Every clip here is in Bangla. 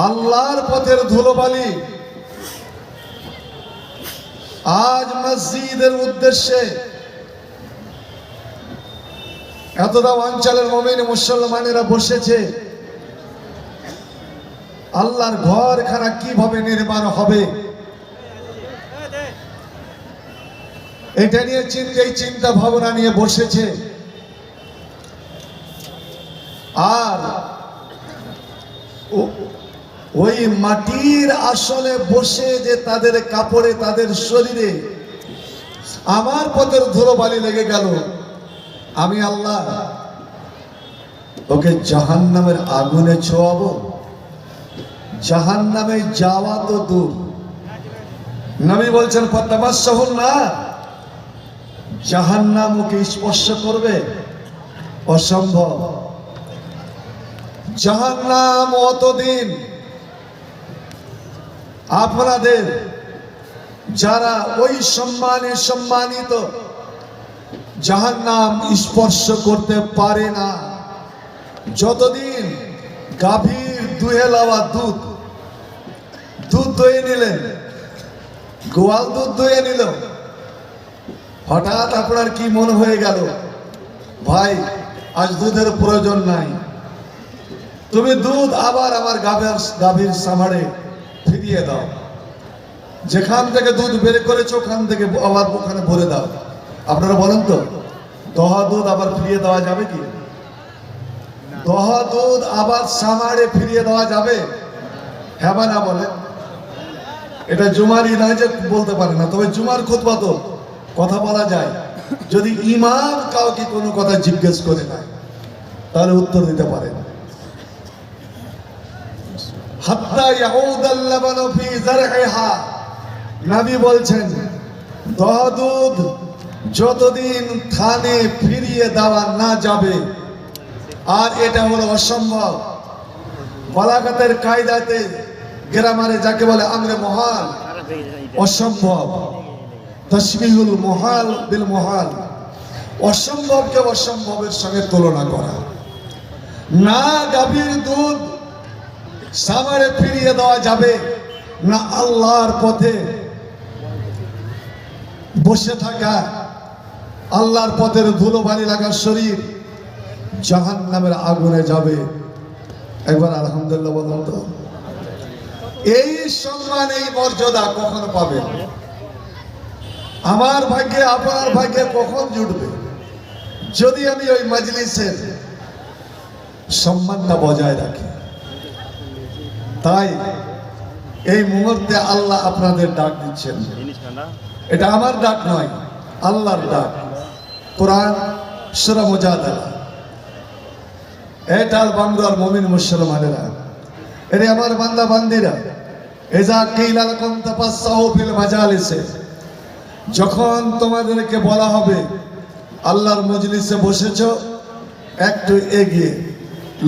আল্লাহর পথের ধুলোবালি আজ মসজিদের উদ্দেশ্যে এতটা অঞ্চলের মুমিন মুসলমানেরা বসেছে। আল্লাহর ঘরখানা কিভাবে নির্মাণ হবে এটা নিয়ে চিন্তা ভাবনা নিয়ে বসেছে। আর ওই মাটির আসলে বসে যে তাদের কাপড়ে তাদের শরীরে আমার পথের ধুলোবালি লেগে গেল, আমি আল্লাহ ওকে জাহান্নামের আগুনে ছোঁয়াবো। জাহান্নামে যাওয়া তো দূর, নবী বলছেন ফাতামাসসাহুন নার, জাহান্নাম ওকে স্পর্শ করবে? অসম্ভব। জাহান্নাম অতদিন আপনাদের যারা ওই সম্মানিত জাহান্নাম স্পর্শ করতে পারে না, যতদিন গাভীর দুহে লওয়া দুধ দয়ে নিলেন, গোয়াল দুধ দয়ে নিল, হঠাৎ আপনার কি মনে হয়ে গেল, ভাই আজ দুধের প্রয়োজন নাই, তুমি দুধ আবার আমার গাভীর সামারে ফিরিয়ে দাও, যেখান থেকে দুধ বের করেছো ওখান থেকে আবার ওখানে ভরে দাও। আপনারা বলেন তো, দহা দুধ আবার ফিরিয়ে দেওয়া যাবে কি? দহা দুধ আবার সামারে ফিরিয়ে দেওয়া যাবে? হ্যাঁ বা না বলে? এটা জুমারই নয় যে বলতে পারে না, তবে জুমার খুতবা তো কথা বলা যায়। যদি ইমাম কাউকে কোনো কথা জিজ্ঞেস করে না তাহলে উত্তর দিতে পারে। হাত্তা ইয়াউদাল লাবানু ফি যারইহা, নবী বলছেন দহা দুধ যতদিন থানে ফিরিয়ে দেওয়া না যাবে, আর এটা হলো অসম্ভব। বালাগাতের কায়দাতে গ্রামারে যাকে বলে আমরে মুহাল, অসম্ভব। তাশবিহুল মুহাল বিল মুহাল, অসম্ভবকে অসম্ভবের সঙ্গে তুলনা করা। না গাভীর দুধ সামারে ফিরিয়ে দেওয়া যাবে, না আল্লাহর পথে বসে থাকা, আল্লাহর পথের ধুলোবালি লাগা শরীর জাহান্নামের আগুনে যাবে। একবার আলহামদুলিল্লাহ বলুন তো। এই সম্মান এই মর্যাদা কখন পাবেন? আমার ভাগ্যে আপনার ভাগ্যে কখন জুটবে? যদি আমি ওই মজলিসের সম্মানটা বজায় রাখি। তাই এই মুহূর্তে আল্লাহ আপনাদের ডাক দিচ্ছেন। এটা আমার ডাক নয়, আল্লাহর ডাক। কোরআন সূরা মুজাদালা, এটা বাংলার মুমিন মুসলমানেরা, এরে আমার বান্দা বান্দিরা, ইযা কিলা লাকুম তাফাসসাহু ফিল মাজালিসে, যখন তোমাদেরকে বলা হবে আল্লাহর মজলিসে বসেছো, একটু এগিয়ে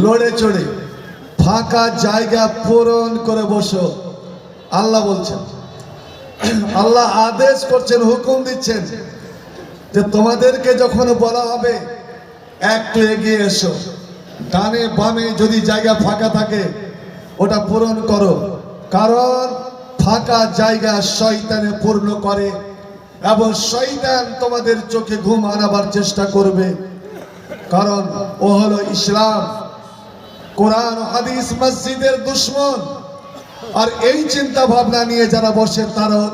লড়ে চড়ে ফাঁকা জায়গা পূরণ করে বসো। আল্লাহ বলছেন, আল্লাহ আদেশ করছেন, হুকুম দিচ্ছেন যে তোমাদেরকে যখন বলা হবে একটু এগিয়ে এসো, ডানে বামে যদি জায়গা ফাঁকা থাকে ওটা পূরণ করো। কারণ ফাঁকা জায়গা শয়তানে পূর্ণ করে এবং শয়তান তোমাদের চোখে ঘুম আনাবার চেষ্টা করবে। কারণ ও হলো ইসলাম, কোরআন হাদিস মসজিদের দুশমন। আর এই চিন্তা ভাবনা নিয়ে যারা বসে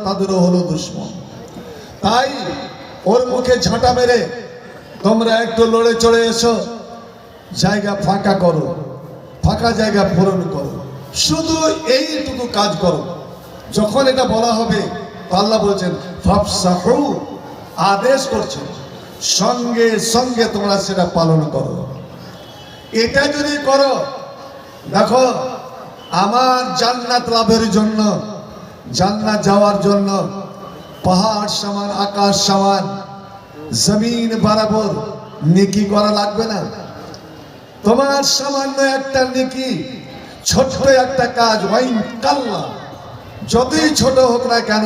তাদেরও হলো দুশমন। তাই ওর মুখে ঝাঁটা মেরে তোমরা একটু লড়ে চড়ে এসো, জায়গা ফাঁকা করো, ফাঁকা জায়গা পূরণ করো, শুধু এইটুকু কাজ করো। যখন এটা বলা হবে আল্লাহ বলছেন ফাফসাহু, আদেশ করছেন, সঙ্গে সঙ্গে তোমরা সেটা পালন করো। এটা যদি করো, দেখো আমার জান্নাত লাভের জন্য, জান্নাত যাওয়ার জন্য পাহাড় সমান, আকাশ সমান, জমিন বরাবর নেকি করা লাগবে না। তোমার সামান্য একটা নেকি, ছোট্ট একটা কাজ, ওয়াইন কাল্লা, যতই ছোট হোক না কেন,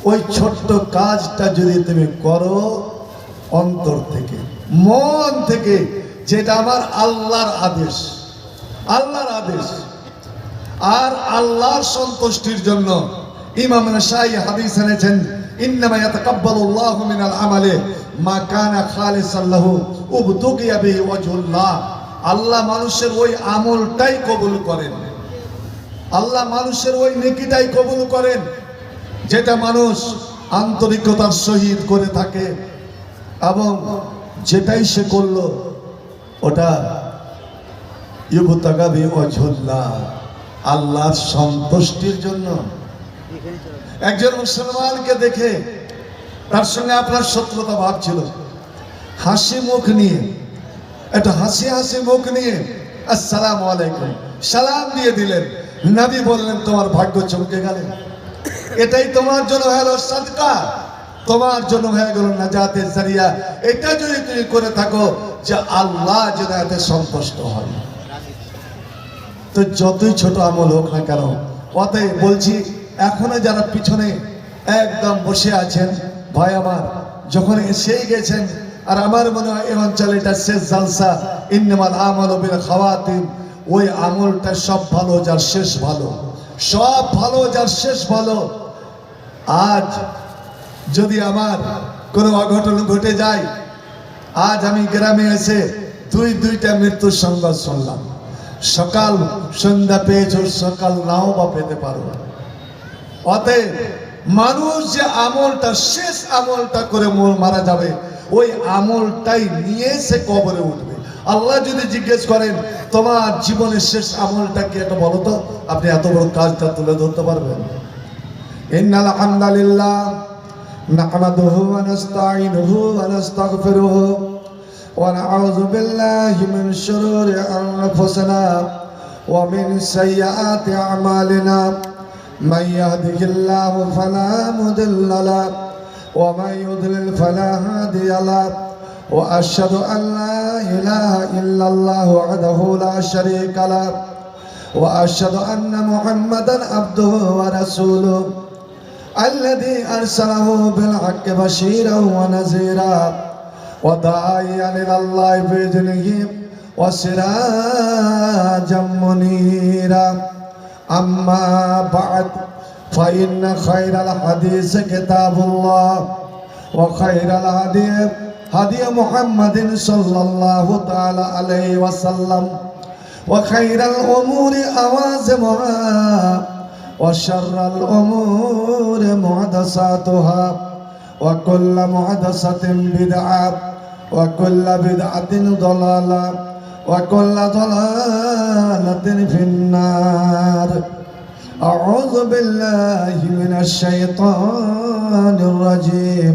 ওই ছোট্ট কাজটা যদি তুমি করো অন্তর থেকে, মন থেকে, যেটা আমার আল্লাহর আদেশ, আল্লাহর আদেশ, আর আল্লাহর সন্তুষ্টির জন্য। ইমাম নাসাই হাদিস এনেছেন, ইন্নামা ইয়াতাকাব্বালুল্লাহু মিনাল আমালি মা কানা খালিসান লাহু উবতুগিয়া বিহি ওয়াজহুল্লাহ। আল্লাহ মানুষের ওই আমলটাই কবুল করেন, আল্লাহ মানুষের ওই নেকিটাই কবুল করেন যেটা মানুষ আন্তরিকতার সহিত করে থাকে, এবং যেটাই সে করলো ওটা ইবতাগা বিহি ওয়াজহুল্লাহ, আল্লাহর সন্তুষ্টির জন্য। একজন মুসলমানকে দেখে তার সঙ্গে আপনার শত্রুতা ভাব ছিল, হাসি মুখ নিয়ে, একটা হাসি হাসি মুখ নিয়ে আসসালামু আলাইকুম সালাম দিয়ে দিলেন, নবী বললেন তোমার ভাগ্য চমকে গেল, এটাই তোমার জন্য হলো সাদকা, তোমার জন্য হয়ে গেল নাজাতের জারিয়া। এটা যদি তুমি করে থাকো যে আল্লাহ যেন এতে সন্তুষ্ট হয়, তো যতই ছোট আমল হোক না কেন। অতএব বলছি, এখনো যারা পিছনে একদম বসে আছেন ভাই আমার, যখন এসেই গেছেন, আর আমার মনে হয় এই অঞ্চলে এটা শেষ জালসা, ইন্নামাল আমালু বিল খাওয়াতিম, ওই আমলটা সব ভালো যার শেষ ভালো, সব ভালো যার শেষ ভালো। আজ যদি আমার কোনো অঘটন ঘটে যায়, আজ আমি গ্রামে এসে দুইটা মৃত্যুর সংবাদ শুনলাম, সকাল সন্ধ্যা পেয়েছো, সকাল নাও বা পেতে পারো। অতএব মানুষ যে আমলটা শেষ আমলটা করে মারা যাবে, ওই আমলটাই নিয়ে সে কবরে উঠবে। আল্লাহ যদি জিজ্ঞেস করেন তোমার জীবনের শেষ আমলটা কি, এটা বলো তো, আপনি এত বড় কাজটা তুলে ধরতে পারবেন? ইন্নাল হামদালিল্লাহ নাহমাদুহু ওয়া নাস্তাঈনুহু ওয়া নাস্তাগফিরুহু ওয়া নাউযু বিল্লাহি মিন শুরুরি আনফুসিনা ওয়া মিন সাইয়্যাতি আমালিনা। من يهده الله فلا مضل له ومن يضلل فلا هادي له واشهد ان لا اله الا الله وحده لا شريك له واشهد ان محمدا عبده ورسوله الذي ارسله بالحق بشيرا ونذيرا وداعيا الى الله باذنه وسراجا منيرا. أما بعد فإن خير الحديث كتاب الله وخير الهدي هدي محمد صلى الله تعالى عليه وسلم وخير الأمور أوازمها وشر الأمور محدثاتها وكل محدثة بدعة وكل بدعة ضلالة وكل ضلالة في النار. أعوذ بالله من الشيطان الرجيم.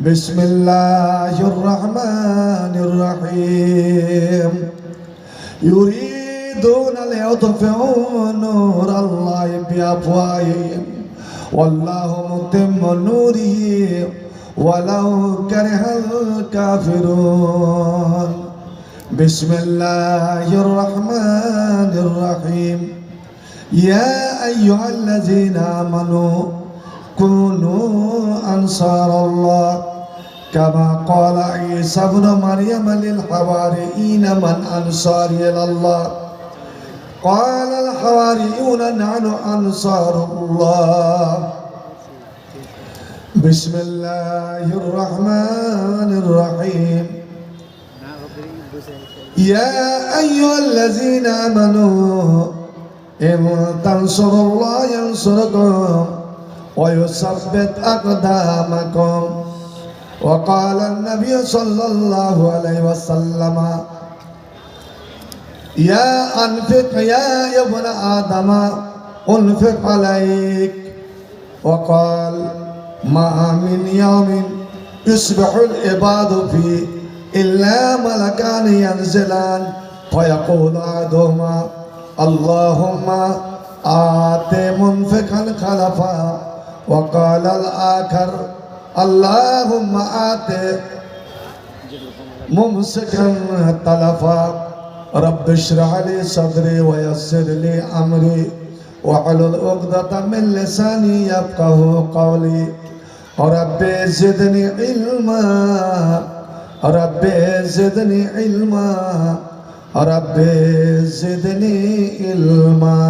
بسم الله الرحمن الرحيم. يريدون ليطفئوا نور الله بأفواههم والله متم نوره ولو كره الكافرون. بسم الله الرحمن الرحيم. يا أيها الذين آمنوا كونوا أنصار الله كما قال عيسى ابن مريم للحواريين من أنصاري إلى الله قال الحواريون نحن أنصار الله. بسم الله الرحمن الرحيم. يا أيها الذين آمنوا إن تنصروا الله ينصركم ويثبت أقدامكم. وقال النبي صلى الله عليه وسلم يا أنفق يا ابن آدم أنفق عليك. وقال ما من يوم يصبح العباد فيه إلا ملكان ينزلان فيقول أحدهما اللهم آت منفقا خلفا وقال الآخر اللهم آت ممسكا تلفا. رب اشرح لي صدري ويسر لي أمري واحلل عقدة من لساني يفقه قولي. رب زدني علما رب زدني علما رب زدني علما.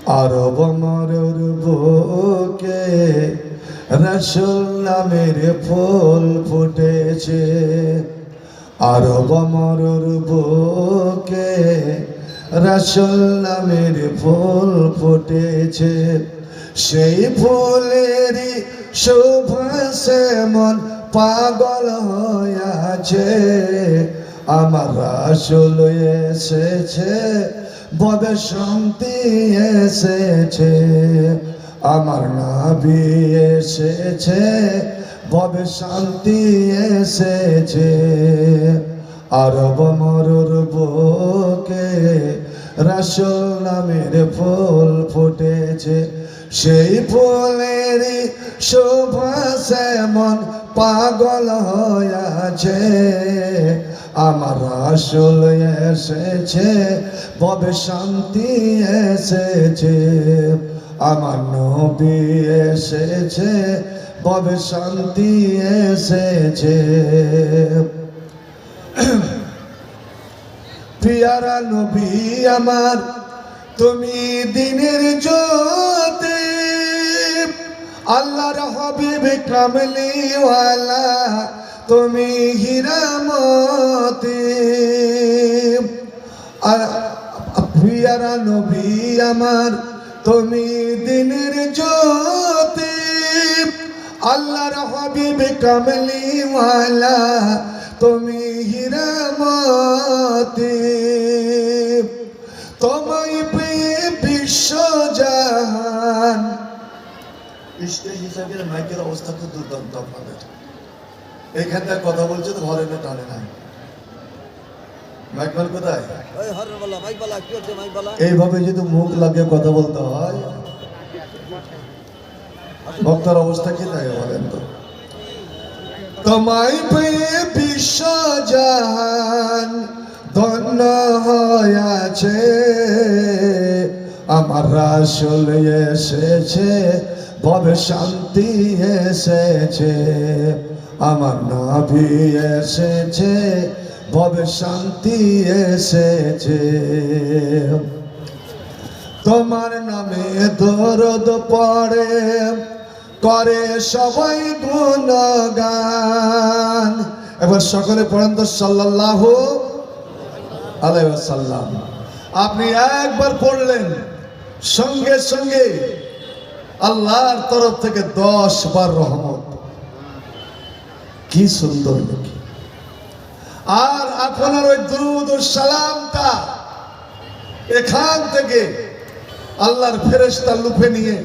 আরব মরুর বুকে রাসূল নামের ফুল ফুটেছে। আরব মরুর বুকে রাসূল নামের ফুল ফুটেছে। সেই ফুলেরই সুবাসে মন পাগল হইয়াছে। আমার রাসূল এসেছে, ববে শান্তি এসেছে। আমার নবী এসেছে, ববে শান্তি এসেছে। আরব মরুর বুকে রাসূল নামের ফুল ফুটেছে। সেই ফুলেরই সুবাসে মন পাগল হইয়াছে। আমার রাসূল এসেছে, ববে শান্তি এসেছে। আমার নবী এসেছে, ববে শান্তি এসেছে। পিয়ারা নবী আমার, তুমি দিনের জ্যোতি, আল্লাহর হাবিব কামলিওয়ালা, তুমি হীরামতি। পিয়ারা নবী আমার, তুমি দিনের জ্যোতি, আল্লাহর হাবিব কামলিওয়ালা, তুমি হীরামতি। তোমায় পেয়ে বিশ্বজাহান। স্টেজ হিসাবে মাইকের অবস্থা খুব দুর্দান্ত আপনাদের। এইখানটা কথা বলছে তো ঘরে না টানে না। মাইক বল কোথায়? এইভাবে যদি মুখ লাগিয়ে কথা বলতে হয়, বক্তার অবস্থা কি থাকে বলেন তো? তোমায় পেয়ে বিশ্বজাহান ধন্য হয়েছে। আমার রাসূল এসেছে, ববে শান্তি এসেছে। আমার নবী এসেছে, ববে শান্তি এসেছে। তোমার নামে দরুদ পড়ে, করে সবাই গুণগান। এবার সকলে পড়েন তো সাল্লাল্লাহু আলাইহি ওয়াসাল্লাম। আপনি একবার পড়লেন, সঙ্গে সঙ্গে আল্লাহর তরফ থেকে 10 বার রহমত। কি সুন্দর নাকি! আর আপনার ওই দুরূদ ও সালামটা এখান থেকে আল্লাহর ফেরেশতা লুফে নিয়ে,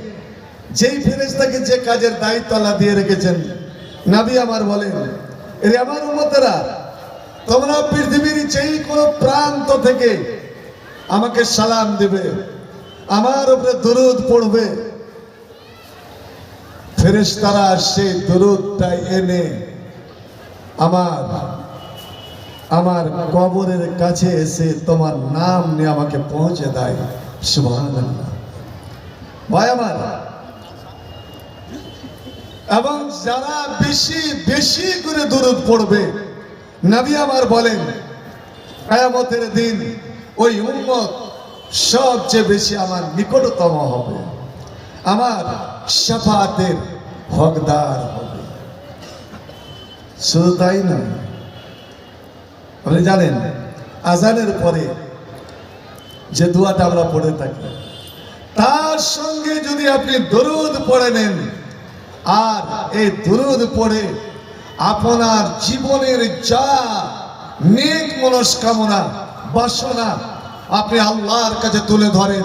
যেই ফেরেশতাকে যে কাজের দায়িত্ব আল্লাহ দিয়ে রেখেছেন, নবী আমার বলেন, এর আমার উম্মতেরা, তোমরা পৃথিবীর যেই কোনো প্রান্ত থেকে আমাকে সালাম দেবে, আমার উপরে দুরূদ পড়বে, ফেরেশতারা সেই দুরূদটা এনে আমার কবরের কাছে এসে তোমার নাম নিয়ে আমাকে পৌঁছে দেয়। সুবহানাল্লাহ। ভাই আমার, এবং যারা বেশি বেশি করে দুরূদ পড়বে, নবী আমার বলেন, কিয়ামতের দিন ওই উম্মত সবচেয়ে বেশি আমার নিকটতম হবে, আমার শাফাতের হকদার হবে। শুধু তাই না, আপনি জানেন আজানের পরে যে দোয়াটা আমরা পড়ে থাকি, তার সঙ্গে যদি আপনি দরুদ পড়ে নেন, আর এই দরুদ পড়ে আপনার জীবনের যা নেক মনস্কামনা বাসনা আপনি আল্লাহর কাছে তুলে ধরেন,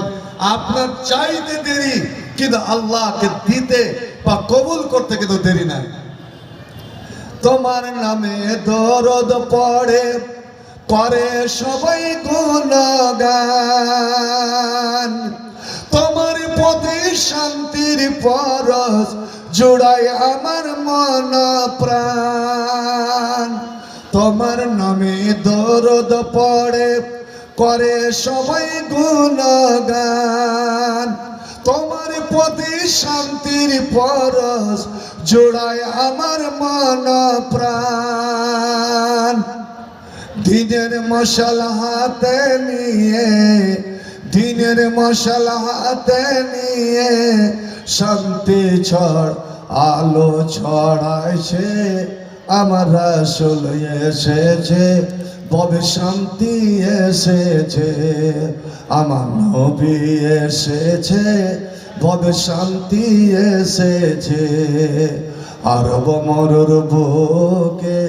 আপনার চাইতে দেরি, কিন্তু আল্লাহকে দিতে বা কবুল করতে কিন্তু দেরি নাই। তোমার নামে দরুদ পড়ে, করে সবাই গুণগান। তোমার পথে শান্তির পরশ জুড়ায় আমার মন প্রাণ। তোমার নামে দরুদ পড়ে, করে সবাই গুণগান। তোমার পথে শান্তির পরশ জোড়ায় আমার মন প্রাণ। দিনের মশাল হাতে নিয়ে দিনের মশাল হাতে নিয়ে শান্তি ছড় আলো ছড়াইছে আমার রাসূল এসেছে ববে শান্তি এসেছে আমার নবী এসেছে ববে শান্তি এসেছে আরব মরুর বুকে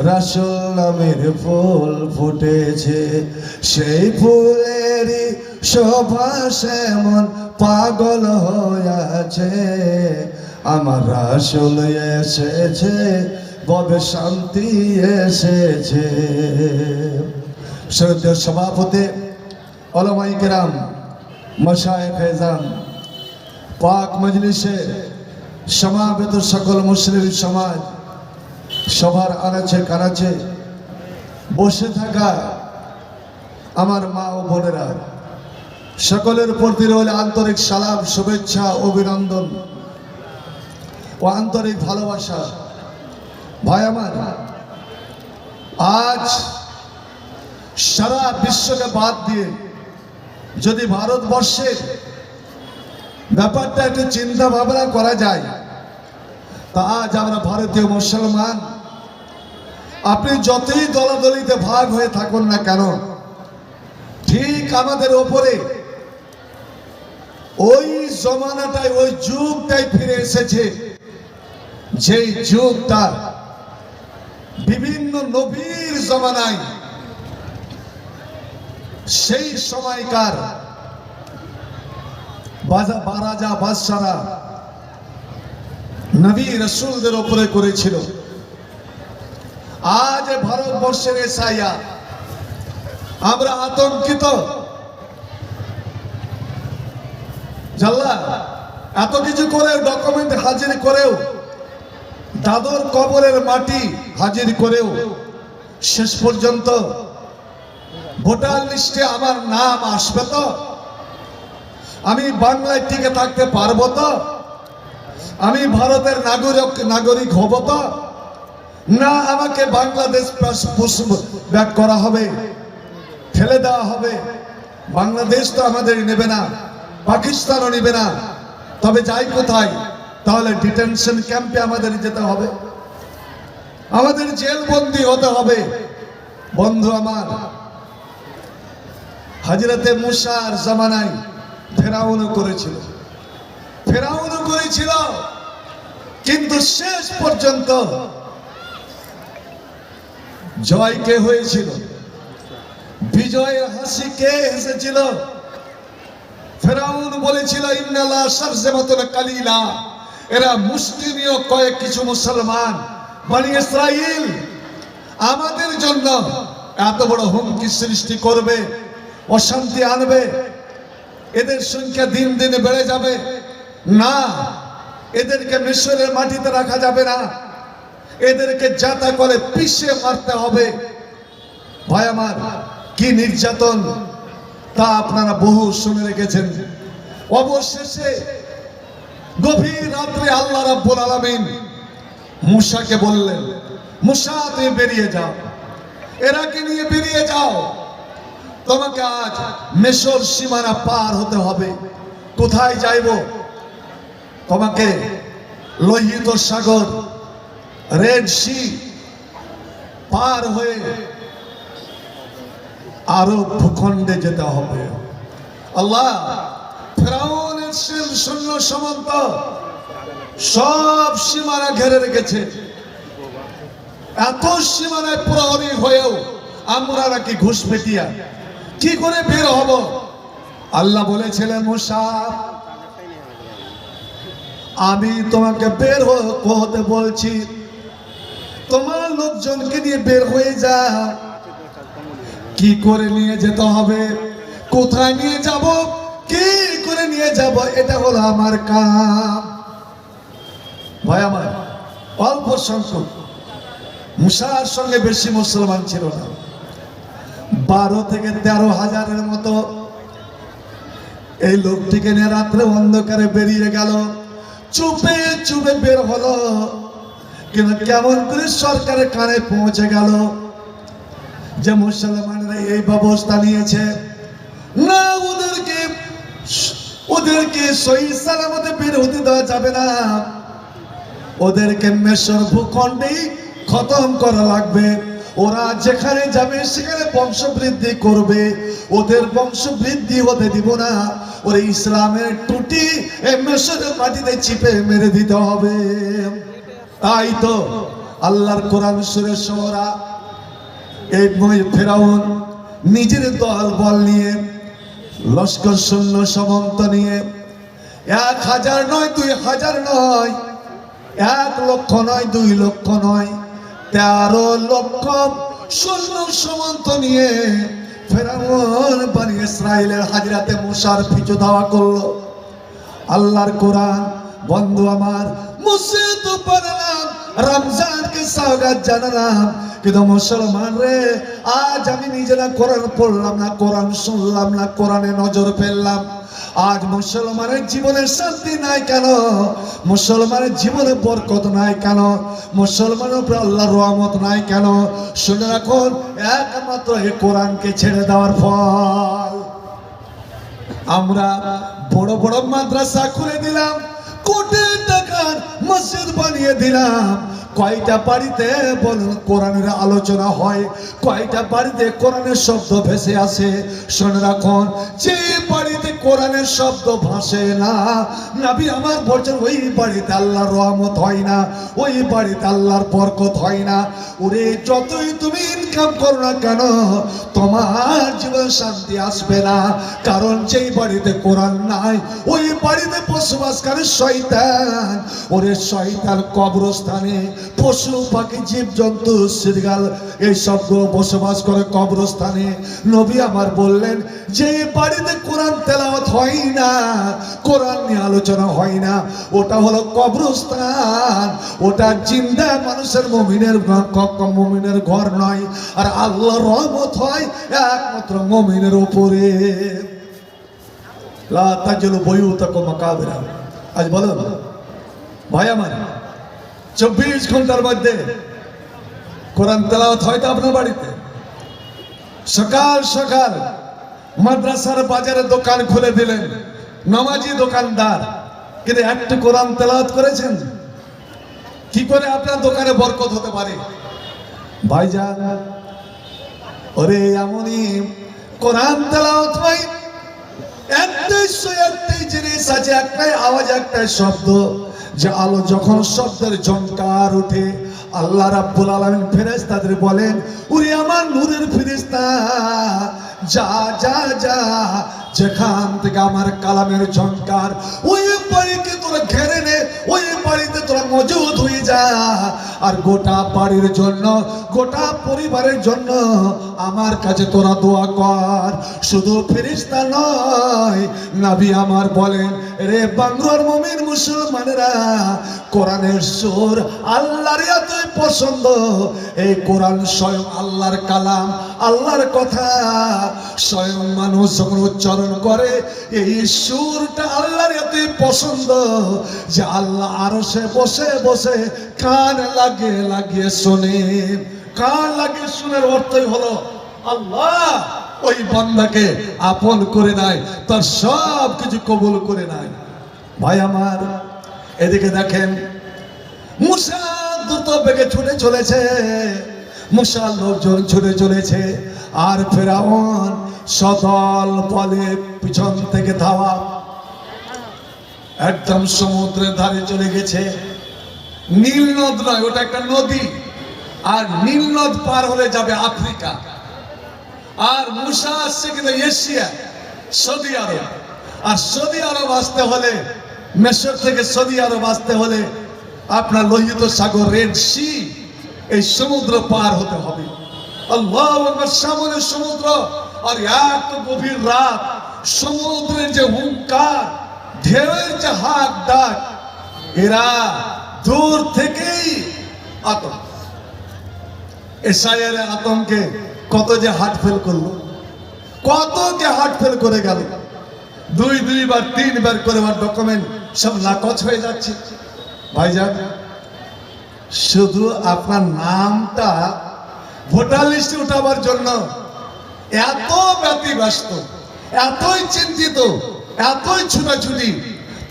রাসূল নামের ফুল ফুটেছে সেই ফুলেরই শোভা মন পাগল হয়েছে আমার রাসূল এসেছে ববে শান্তি এসেছে। শ্রদ্ধেয় সভাপতি উলামায়ে কেরাম মাশায়েখ এজাম পাক মজলিসে সমাবেত সকল মুসলিম সমাজ সবার আনাচে কানাচে বসে থাকা আমার মা ও বোনেরা সকলের প্রতি রইল আন্তরিক সালাম শুভেচ্ছা অভিনন্দন ও আন্তরিক ভালোবাসা। ভাই আমার, আজ সারা বিশ্বকে বাদ দিয়ে যদি ভারতবর্ষের ব্যাপারটা একটু চিন্তা ভাবনা করা যায় তা আজ আমরা ভারতীয় মুসলমান আপনি যতই দলাদলিতে ভাগ হয়ে থাকুন না কেন ঠিক আমাদের ওপরে ওই জমানাটাই ওই যুগটাই ফিরে এসেছে যেই যুগটা বিভিন্ন নবীর জমানায় সেই সময়কার রাজা বাদশারা নবী রাসূলদের উপরে করেছিল। আজ ভারতবর্ষের এসাইয়া আমরা আতঙ্কিত জাল্লা এত কিছু করে ডকুমেন্ট হাজির করেও দাদর কবরের মাটি হাজির করেও শেষ পর্যন্ত ভোটার লিস্টে আমার নাম আসবে তো আমি বাংলায় টিকে থাকতে পারবো তো আমি ভারতের নাগরিক হব তো না আমাকে বাংলাদেশ ব্যাক করা হবে ফেলে দেওয়া হবে। বাংলাদেশ তো আমাদের নেবে না পাকিস্তানও নেবে না তবে যাই কোথায় তাহলে ডিটেনশন ক্যাম্পে আমাদের যেতে হবে আমাদের জেলবন্দি হতে হবে। বন্ধু আমার হযরতে মুসার জামানায় ফেরাউনও করেছিল কিন্তু শেষ পর্যন্ত জয় কে হয়েছিল বিজয়ের হাসি কে হেসেছিল ফেরাউন বলেছিল ইন্নাল্লাহ শারজামাতুল কালিলা এরা মুসলিমীয় কয়েক কিছু মুসলমান বনি ইসরাইল আমাদের জন্য এত বড় হুমকি সৃষ্টি করবে অশান্তি আনবে এদের সংখ্যা দিন দিন বেড়ে যাবে না এদেরকে মিশরের মাটিতে রাখা যাবে না এদেরকে যাতা করে পিষে মারতে হবে। ভাই আমার কি নির্যাতন তা আপনারা বহু শুনে রেখেছেন। অবশেষে গভীর রাত্রে আল্লাহ রাব্বুল আলামিন মুসাকে বললেন মুসা তুমি বেরিয়ে যাও এরাকে নিয়ে বেরিয়ে যাও তোমাকে আজ মিশর সীমানা পার হতে হবে। কোথায় যাইব তোমাকে লোহিত সাগর রেড সি পার হয়ে আরব ভূখণ্ডে যেতে হবে। আল্লাহ ফেরাউনের সৈন্য সামন্ত সব সীমানা ঘিরে রেখেছে এত সীমানায় প্রহরী হয়েও আমরা নাকি ঘুষপেটিয়া কি করে বের হব। আল্লাহ বলেছিলেন মুসা আমি তোমাকে বের হতে বলছি তোমার লোকজনকে নিয়ে বের হয়ে যা কি করে নিয়ে যেতে হবে কোথায় নিয়ে যাব কি করে নিয়ে যাব এটা হলো আমার কাম। ভাই আমার অল্প সংখ্যক মুসার সঙ্গে বেশি মুসলমান ছিল না 12 থেকে 13,000-এর মতো এই লোকটিকে নিয়ে রাত্রে অন্ধকারে বেরিয়ে গেল চুপে চুপে বের হলো কিন্তু কেমন করে সরকারের কানে পৌঁছে গেল যে মুসলমানরা এই ব্যবস্থা নিয়েছে না ওদের ওদেরকে সহি সালামতে বের হতে দেওয়া যাবে না, ওদেরকে মিশর ভূখণ্ডেই খতম করা লাগবে। ওরা যেখানে যাবে সেখানে বংশবৃদ্ধি করবে, ওদের বংশবৃদ্ধি হতে দিব না। ওরা ইসলামের টুটি এই মিশরের মাটিতে চিপে মেরে দিতে হবে। তাই তো আল্লাহর কোরআন সূরা শুরা এই ফেরাউন নিজের দল বল নিয়ে, লস্কর সৈন্য সামন্ত নিয়ে 1000 নয় 2000 নয়, 1 লক্ষ নয় 2 লক্ষ নয়, 13 লক্ষ সৈন্য সামন্ত নিয়ে ফেরাউন বনি ইসরাইলের হাজরাতে মুসার পিছু ধাওয়া করলো। আল্লাহর কোরআন বন্ধু আমার, মুসিদ পড়লাম, রমজানকে স্বাগত জানালাম, কিন্তু মুসলমান রে আজ আমি নিজেরা কোরআন পড়লাম না, কোরআন শুনলাম না, কোরআনে নজর ফেললাম। আজ মুসলমানের জীবনে শান্তি নাই কেন? মুসলমানের জীবনে বরকত নাই কেন? মুসলমানের উপরে আল্লাহর রহমত নাই কেন? শুনে রাখুন, একমাত্র এই কোরআনকে ছেড়ে দেওয়ার ফল। আমরা বড় বড় মাদ্রাসা খুলে দিলাম, কোটি টাকার মসজিদ বানিয়ে দিলাম, কয়টা বাড়িতে বলুন কোরআনের আলোচনা হয়? কয়টা বাড়িতে কোরআনের শব্দ ভেসে আসে? শুনে রাখুন, যে বাড়িতে কোরআনের শব্দ ভাসে না, নবী আমার বলছেন ওই বাড়িতে আল্লাহর রহমত হয় না, ওই বাড়িতে আল্লাহর বরকত হয় না। ওরে যতই তুমি ইনকাম করো না কেন, তোমার জীবন শান্তি আসবে না। কারণ যেই বাড়িতে কোরআন নাই, ওই বাড়িতে বসবাস করে শয়তান। ওরে শয়তান কবরস্থানে পশু পাখি জীব জন্তু শৃগাল এই সবগুলো বসবাস করে কবরস্থানে। নবী আমার বললেন, যে বাড়িতে কোরআন তেলাওয়াত হয় না, কোরআন নিয়ে আলোচনা হয় না, ওটা হলো কবরস্থান। ওটা জিন্দা মানুষের মুমিনের ঘর নয়। আর আল্লাহর রহমত হয় একমাত্র মুমিনের উপরে। লা তাজলু বুয়ুতাকুম মাকাবিরা। আজ বলুন ভাই আমার, 24 ঘন্টার মধ্যে কোরআন তেলাওয়াত হয় তো আপনার বাড়িতে? সকাল সকাল মাদ্রাসার বাজারে দোকান খুলে দিলেন, নামাজি দোকানদার, কিন্তু একটু কোরআন তেলাওয়াত করেছেন? কি করে আপনার দোকানে বরকত হতে পারে? ভাইজান, ওরে এমনই কোরআন তেলাওয়াত হয়, একটাই জিনিস আছে, একটাই আওয়াজ, একটাই শব্দ, যে আলো যখন শব্দের ঝংকার উঠে, আল্লাহ রাব্বুল আলামিন ফেরেশতাদের বলেন, ওরে আমার নূরের ফেরেশতা, যা যা যা, যেখান থেকে আমার কালামের ঝংকার, ওই বাড়িকে তোরা ঘেরে নে, ওই বাড়িতে তোরা মজুদ হয়ে যা। আর গোটা বাড়ির জন্য, গোটা পরিবারের জন্য আমার কাছে তোরা দোয়া কর। শুধু ফেরেশতা নয়, নবী আমার বলেন, রে বাংলার মুমিন মুসলমানেরা, কোরআনের সুর আল্লাহর এতই পছন্দ, এই কোরআন স্বয়ং আল্লাহর কালাম, আল্লাহর কথা। স্বয়ং মানুষ যখন উচ্চারণ করে, এই সুরটা আল্লাহর এতই পছন্দ যে আল্লাহ আরশে বসে বসে কান লাগিয়ে লাগিয়ে শোনে। কান লাগিয়ে শোনার অর্থই হলো আল্লাহ ওই বান্দাকে আপন করে নেয়, তার সব কিছু কবুল করে নেয়। ভাই আমার, এদিকে দেখেন, মুসা দ্রুত বেগে ছুটে চলেছে, মুসার লোকজন ছুটে চলেছে, আর ফেরাউন সদল বলে পিছন থেকে ধাওয়া, একদম সমুদ্রের ধারে চলে গেছে। নীল নদ নয়, ওটা একটা নদী, আর নীল নদ পার হলে যাবে আফ্রিকা। আর মুসা আসছে কিন্তু এশিয়া, সৌদি আরব। আর সৌদি আরব আসতে হলে, মিশর থেকে সৌদি আরব আসতে হলে আপনার লোহিত সাগর, রেড সি, এই সমুদ্র পার হতে হবে। আল্লাহু আকবার, সামনে সমুদ্র, আর এত গভীর রাত, সমুদ্রের যে হুঙ্কার, ঢেউয়ের যে হাক ডাক, এরা দূর থেকেই আতঙ্ক। এশায়ের আতঙ্কে কত যে হার্ট ফেল করলো, কত যে হার্ট ফেল করে গেল, 2 বার 3 বার করে আমার ডকুমেন্ট সব নাকচ হয়ে যাচ্ছে। ভাইজান, শুধু আপনার নামটা ভোটার লিস্টে উঠাবার জন্য এত ব্যতিব্যস্ত, এতই চিন্তিত, এতই ছুটাছুটি।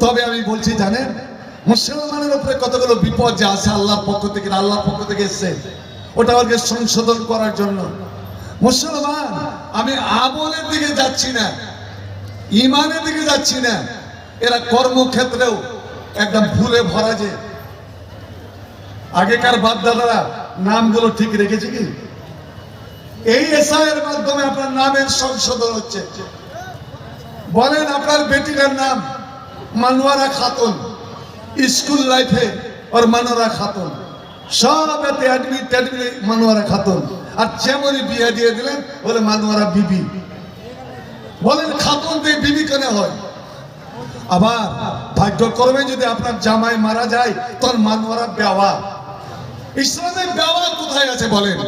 তবে আমি বলছি জানেন, মুসলমানের উপরে কতগুলো বিপদ যে আছে আল্লাহর পক্ষ থেকে এসছে, ওটা ওকে সংশোধন করার জন্য। মুসলমান, আমি আমলের দিকে যাচ্ছি না, ইমানের দিকে যাচ্ছি না। এরা কর্মক্ষেত্রেও একদম ভুলে ভরা। যে আগেকার বাপদাদারা নামগুলো ঠিক রেখেছে কি? এই এসআইয়ের মাধ্যমে আপনার নামের সংশোধন হচ্ছে। বলেন আপনার বেটিটার নাম মানোয়ারা খাতুন, স্কুল লাইফে ওর মানোয়ারা খাতুন, সব এতে অ্যাডমিট মানোয়ারা খাতুন, আর যেমনই বিয়ে দিয়ে দিলেন বলে মানোয়ারা বিবি। বলেন খাতুন দিয়ে বিবি কেন হয়? আবার ভাগ্যক্রমে যদি আপনার জামাই মারা যায় তখন মানোয়ারা বেওয়া। ইসলামের বেওয়া কোথায় আছে বলেন?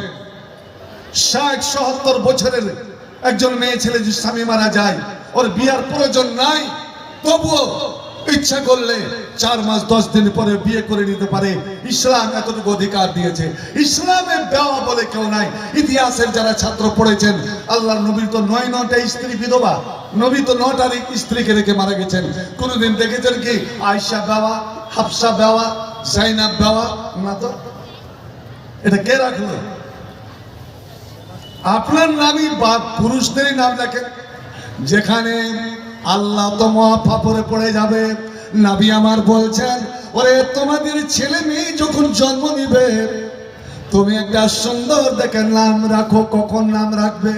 60-70 বছরের একজন মেয়ে ছেলে যে স্বামী মারা যায়, ওর বিয়ার প্রয়োজন নাই, তবুও ইচ্ছা করলে 4 মাস 10 দিন পরে বিয়ে করে নিতে পারে। ইসলাম এতটুকু অধিকার দিয়েছে। ইসলামে বেওয়া বলে কেউ নাই। ইতিহাসের যারা ছাত্র পড়েছেন, আল্লাহর নবীর তো 9টা স্ত্রী বিধবা, নবী তো 9টা স্ত্রীকে রেখে মারা গেছেন। কোনদিন দেখেছেন কি আয়েশা বেওয়া, হাফসা বেওয়া, জাইনাব বেওয়া? না তো। এটা কে রাখলো? আপনার নামই বা পুরুষদেরই নাম রাখেন। যেখানে আল্লাহ তো মহাফাপরে পড়ে যাবে। নবী আমার বলছেন, ওরে তোমাদের ছেলে মেয়ে যখন জন্ম নিবে, তুমি একটা সুন্দর দেখে নাম রাখো। কখন নাম রাখবে?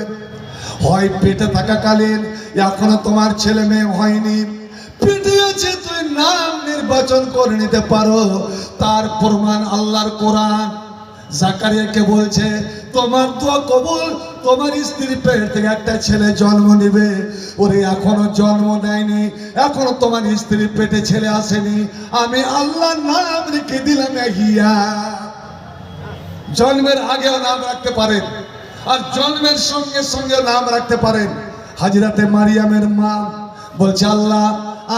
হয় পেটে থাকাকালীন, এখনো তোমার ছেলে মেয়ে হয়নি, পেটে আছে, তুই নাম নির্বাচন করে নিতে পারো। তার প্রমাণ আল্লাহর কোরআন। জাকারিয়াকে বলছে, তোমার দোয়া কবুল, তোমার স্ত্রী পেট থেকে একটা ছেলে জন্ম নেবে। ওরে এখনো জন্ম নেয়নি, এখনো তোমার স্ত্রী পেটে ছেলে আসেনি, আমি আল্লাহর নাম রেখে দিলাম ইয়াহিয়া। জন্মের আগেও নাম রাখতে পারেন, আর জন্মের সঙ্গে সঙ্গে নাম রাখতে পারেন। হাজরাতে মারিয়ামের মা বলছে, আল্লাহ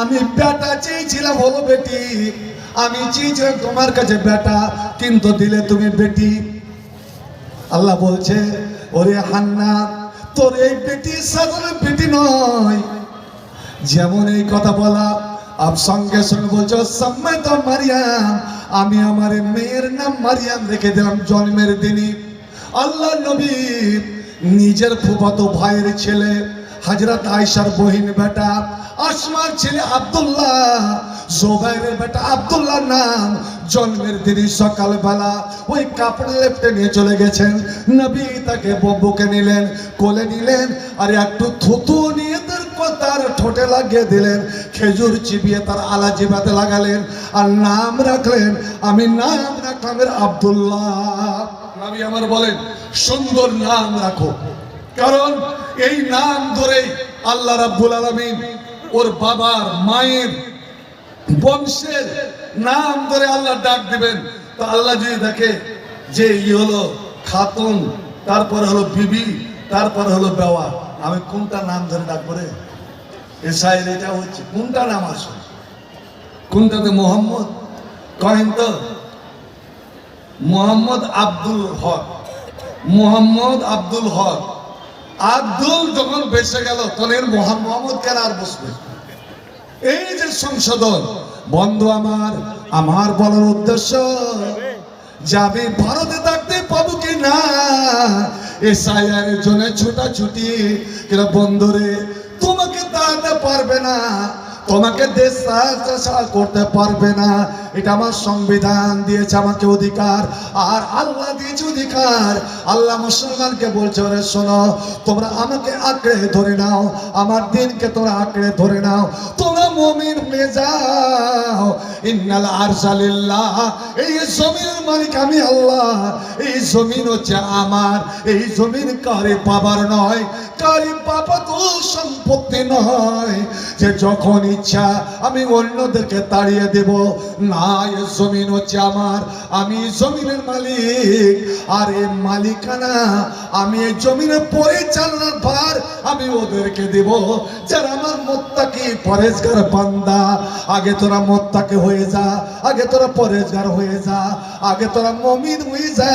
আমি বেটা চেয়েছিলাম, হলো বেটি। আমি চেয়েছিলাম তোমার কাছে বেটা, কিন্তু দিলে তুমি বেটি। আল্লাহ বলছে, ওরে হান্না, তোর এই বেটি সাধারণ বেটি নয়। যেমন এই কথা বলা, আব সঙ্গে সঙ্গে বলছো সাম্মাই তো মারিয়াম, আমি আমার মেয়ের নাম মারিয়াম রেখে দিলাম জন্মের দিনই। আল্লাহ নবী নিজের ফুফাতো ভাইয়ের ছেলে, হযরত আয়েশার বহিন বেটা, আসমার ছেলে আব্দুল্লাহ, জোবাইরের বেটা আব্দুল্লাহ নাম জন্মের দিনই সকালবেলা ওই কাপড় লেপটে নিয়ে চলে গেছেন। নবী তাকে বুকে নিলেন, কোলে নিলেন, আর একটু থুতু নিয়ে তার ঠোঁটে লাগিয়ে দিলেন, খেজুর চিবিয়ে তার আলা জিবাতে লাগালেন, আর নাম রাখলেন, আমি নাম রাখলাম আব্দুল্লাহ। নবী আমার বলেন, সুন্দর নাম রাখো, কারণ এই নাম ধরেই আল্লাহ রাব্বুল আলামিন ওর বাবার মায়ের বংশের নাম ধরে আল্লাহ ডাক দিবেন। তো আল্লাহ যদি দেখে যে ই হলো খাতুন, তারপর হলো বিবি, তারপর হলো বেওয়া, আমি কোনটা নাম ধরে ডাকবো রে? এসাইর এটা হচ্ছে কোনটা নাম আসে? কোনটাতে মোহাম্মদ কহেন তো? মোহাম্মদ আব্দুল হক, মোহাম্মদ আব্দুল হক। আব্দুল যখন বেঁচে গেল তখন মোহাম্মদ কেন আর বসবে? এই যে সংশোধন। বন্ধু আমার বলার উদ্দেশ্য যে আমি ভারতে থাকতে পাবো কি না, এসআইআর এর জন্য ছুটাছুটি। কিন্তু বন্ধুরে, তোমাকে দাঁড়াতে পারবে না, তোমাকে দেশ করতে পারবে না। এটা আমার সংবিধান দিয়েছে আমাকে অধিকার, আর আল্লাহ দিয়েছে অধিকার। আল্লাহ মুসলমানকে বলছে, ওরে শোনো, তোমরা আমাকে আঁকড়ে ধরে নাও, আমার দিনকে তোমরা আঁকড়ে ধরে নাও, তোমরা মুমিন হয়ে যাও। ইন্নাল আরশা লিল্লাহ, এই জমিনের মালিক আমি আল্লাহ। এই জমিন হচ্ছে আমার, এই জমিন কারে পাবার নয়, কারি পাপা তো সম্পত্তি নয় যে যখন ইচ্ছা আমি অন্যদেরকে তাড়িয়ে দেব। না, এই জমিন হচ্ছে আমার, আমি জমিনের মালিক, আর এই মালিকানা আমি এই জমিনের পরিচালনার ভার আমি ওদেরকে দেব যারা আমার মুত্তাকি পরেজগার বান্দা। আগে তোরা মুত্তাকি হয়ে যা, আগে তোরা পরেজগার হয়ে যা, আগে তোরা মুমিন হয়ে যা।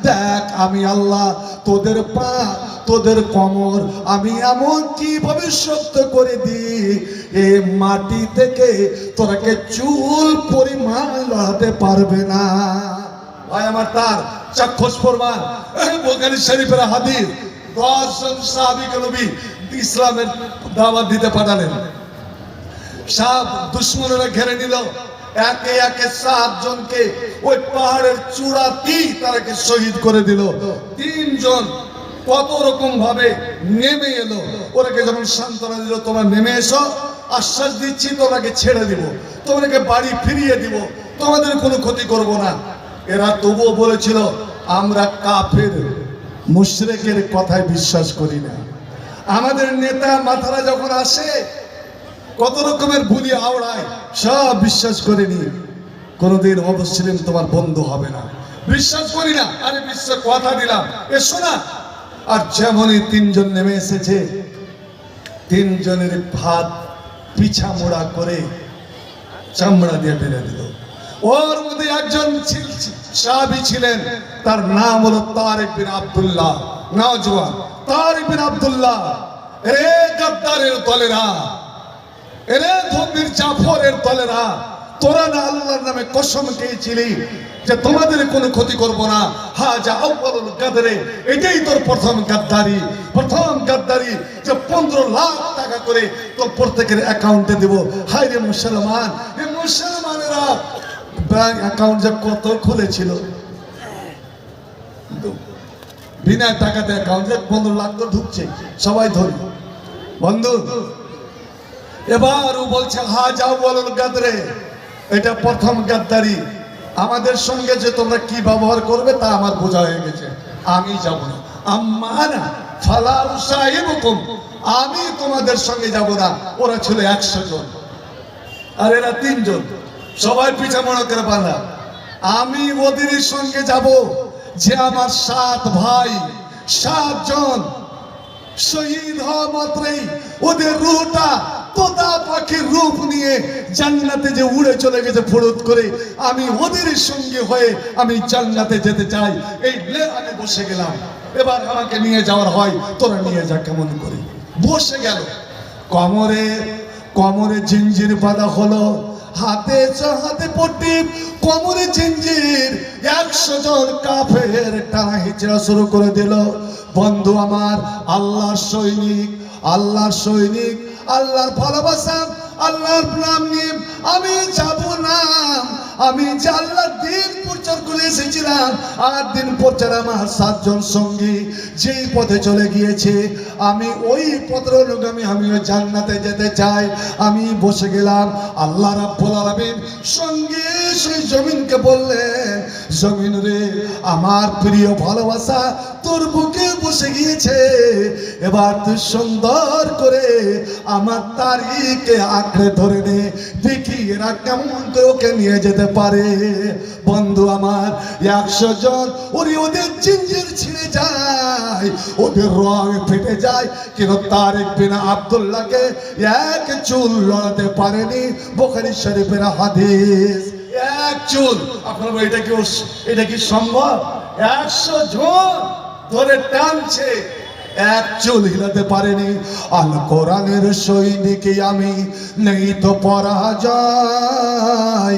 দেখ আমি আল্লাহ তোদের তোদের কোমর আমি এমন কি ভবিষ্যৎ করে দিই, এ মাটি থেকে তোরাকে চুল পরিমাণ লড়াতে পারবে না। ভাই আমার, তার চাক্ষুষ প্রমাণ বুখারী শরীফের হাদিস। 10 জন সাহাবীকে নবী ইসলামের দাওয়াত দিতে পাঠালেন। সব দুশমনেরা ঘিরে নিল, একে একে 7 জনকে ওই পাহাড়ের চূড়াতেই তারাকে শহীদ করে দিল। 3 জন কত রকম ভাবে নেমে এলো, ওরাকে যখন সান্ত্বনা দিল, তোমরা নেমে এসো, আশ্বাস দিচ্ছি তোমাকে ছেড়ে দিব, তোমাকে বাড়ি ফিরিয়ে দিব, তোমাদের কোনো ক্ষতি করব না। এরা তবুও বলেছিল আমরা কাফের মুশরিকের কথায় বিশ্বাস করি না। আমাদের নেতা মাথারা যখন আসে কত রকমের বুলি আওড়ায়, সব বিশ্বাস করিনি। কোনদিন অবশ্যই তোমার বন্ধু হবে না, বিশ্বাস করি না। আরে বিশ্বাস কথা দিলাম, এসো না। আর যেমনই 3 জন নেমে এসেছে, 3 জনের হাত পিছা মোড়া করে চামড়া দিয়ে ফেলে দিল। ওর মধ্যে একজন সাহাবী ছিলেন, তার নাম হলো তারিক বিন আব্দুল্লাহ। নওজোয়ান তারিক বিন আব্দুল্লাহ, এ গাদ্দারের দলেরা, এরে ধর্মীর জাফরের দলেরা, তোরা না আল্লাহর নামে কসম খেয়েছিলি যে তোমাদের কোনো ক্ষতি করব না। হাজা আউয়ালুল গাদরে, এটাই তোর প্রথম গাদ্দারি। প্রথম গাদ্দারি যে 15 লাখ টাকা করে তোর প্রত্যেকের অ্যাকাউন্টে দেব। হায় রে মুসলমান, এই মুসলমানেরা ব্যাংক অ্যাকাউন্ট যে কত খুলেছিল, বিনা টাকাতে অ্যাকাউন্টে 15 লাখ তো ঢুকছে, সবাই ধরি বন্ধু। এবার ও বলছে হাজা আউয়ালুল গাদরে, এটা প্রথম গাদ্দারি। আমাদের সঙ্গে যে তোমরা কি ব্যবহার করবে তা আমার বোঝা হয়ে গেছে, আমি যাব না। আম্মানা ফালা উসাইবুকুম, আমি তোমাদের সঙ্গে যাব না। ওরা ছিল 100 জন আর এরা 3 জন, সবাই পিছা মনে করে বাঁধা। আমি ওদের সঙ্গে যাব যে আমার 7 ভাই, 7 জন শহীদ হওয়া মাত্রই ওদের রূহটা তোতা পাখির রূপ নিয়ে জান্নাতে যে উড়ে চলে গেছে ফুরুত করে, আমি ওদের সঙ্গে হয়ে আমি জান্নাতে যেতে চাই। এই আমি বসে গেলাম। এবার আমাকে নিয়ে যাওয়ার হয়, তোরা নিয়ে যা কেমন করে। বসে গেল, কোমরে কোমরে জিঞ্জির বাঁধা হলো, হাতে পট্টি, কোমরে জিঞ্জির। 100 জন কাফের টানা হিচড়া শুরু করে দিল। বন্ধু আমার, আল্লাহর সৈনিক, আল্লাহর সৈনিক, আল্লাহর ভালোবাসা, আল্লাহর নাম নিয়ে আমি যাব না। আমি যে আল্লাহর দিন প্রচার করে এসেছিলাম, আর দিন প্রচার আমার 7 জন সঙ্গী যেই পথে চলে গিয়েছে, আমি ওই পথের অনুগামী, আমি ওই জান্নাতে যেতে চাই। আমি বসে গেলাম। আল্লাহ রাব্বুল আলামিন সঙ্গে সেই জমিনকে বললেন, জমিন রে, আমার প্রিয় ভালোবাসা তোর বুকে বসে গিয়েছে। এবার তুই সুন্দর করে আমার তারিখকে আঁকড়ে ধরে নে, দেখি এরা কেমন করে ওকে নিয়ে যেতে পারে। বন্ধু আমার, 100 জন ওদের জিঞ্জির ছিঁড়ে যায়, ওদের রং ফেটে যায়, কিন্তু তারিক বিন আব্দুল্লাহকে এক চুল লড়াতে পারেনি। বুখারী শরীফের হাদিস। এক চুল, আপনার এটা কি সম্ভব? 100 জন ধরে টানছে, এক চুল হিলাতে পারেনি। আল কোরআনের সৈনিক আমি, নেই তো পরাজয়।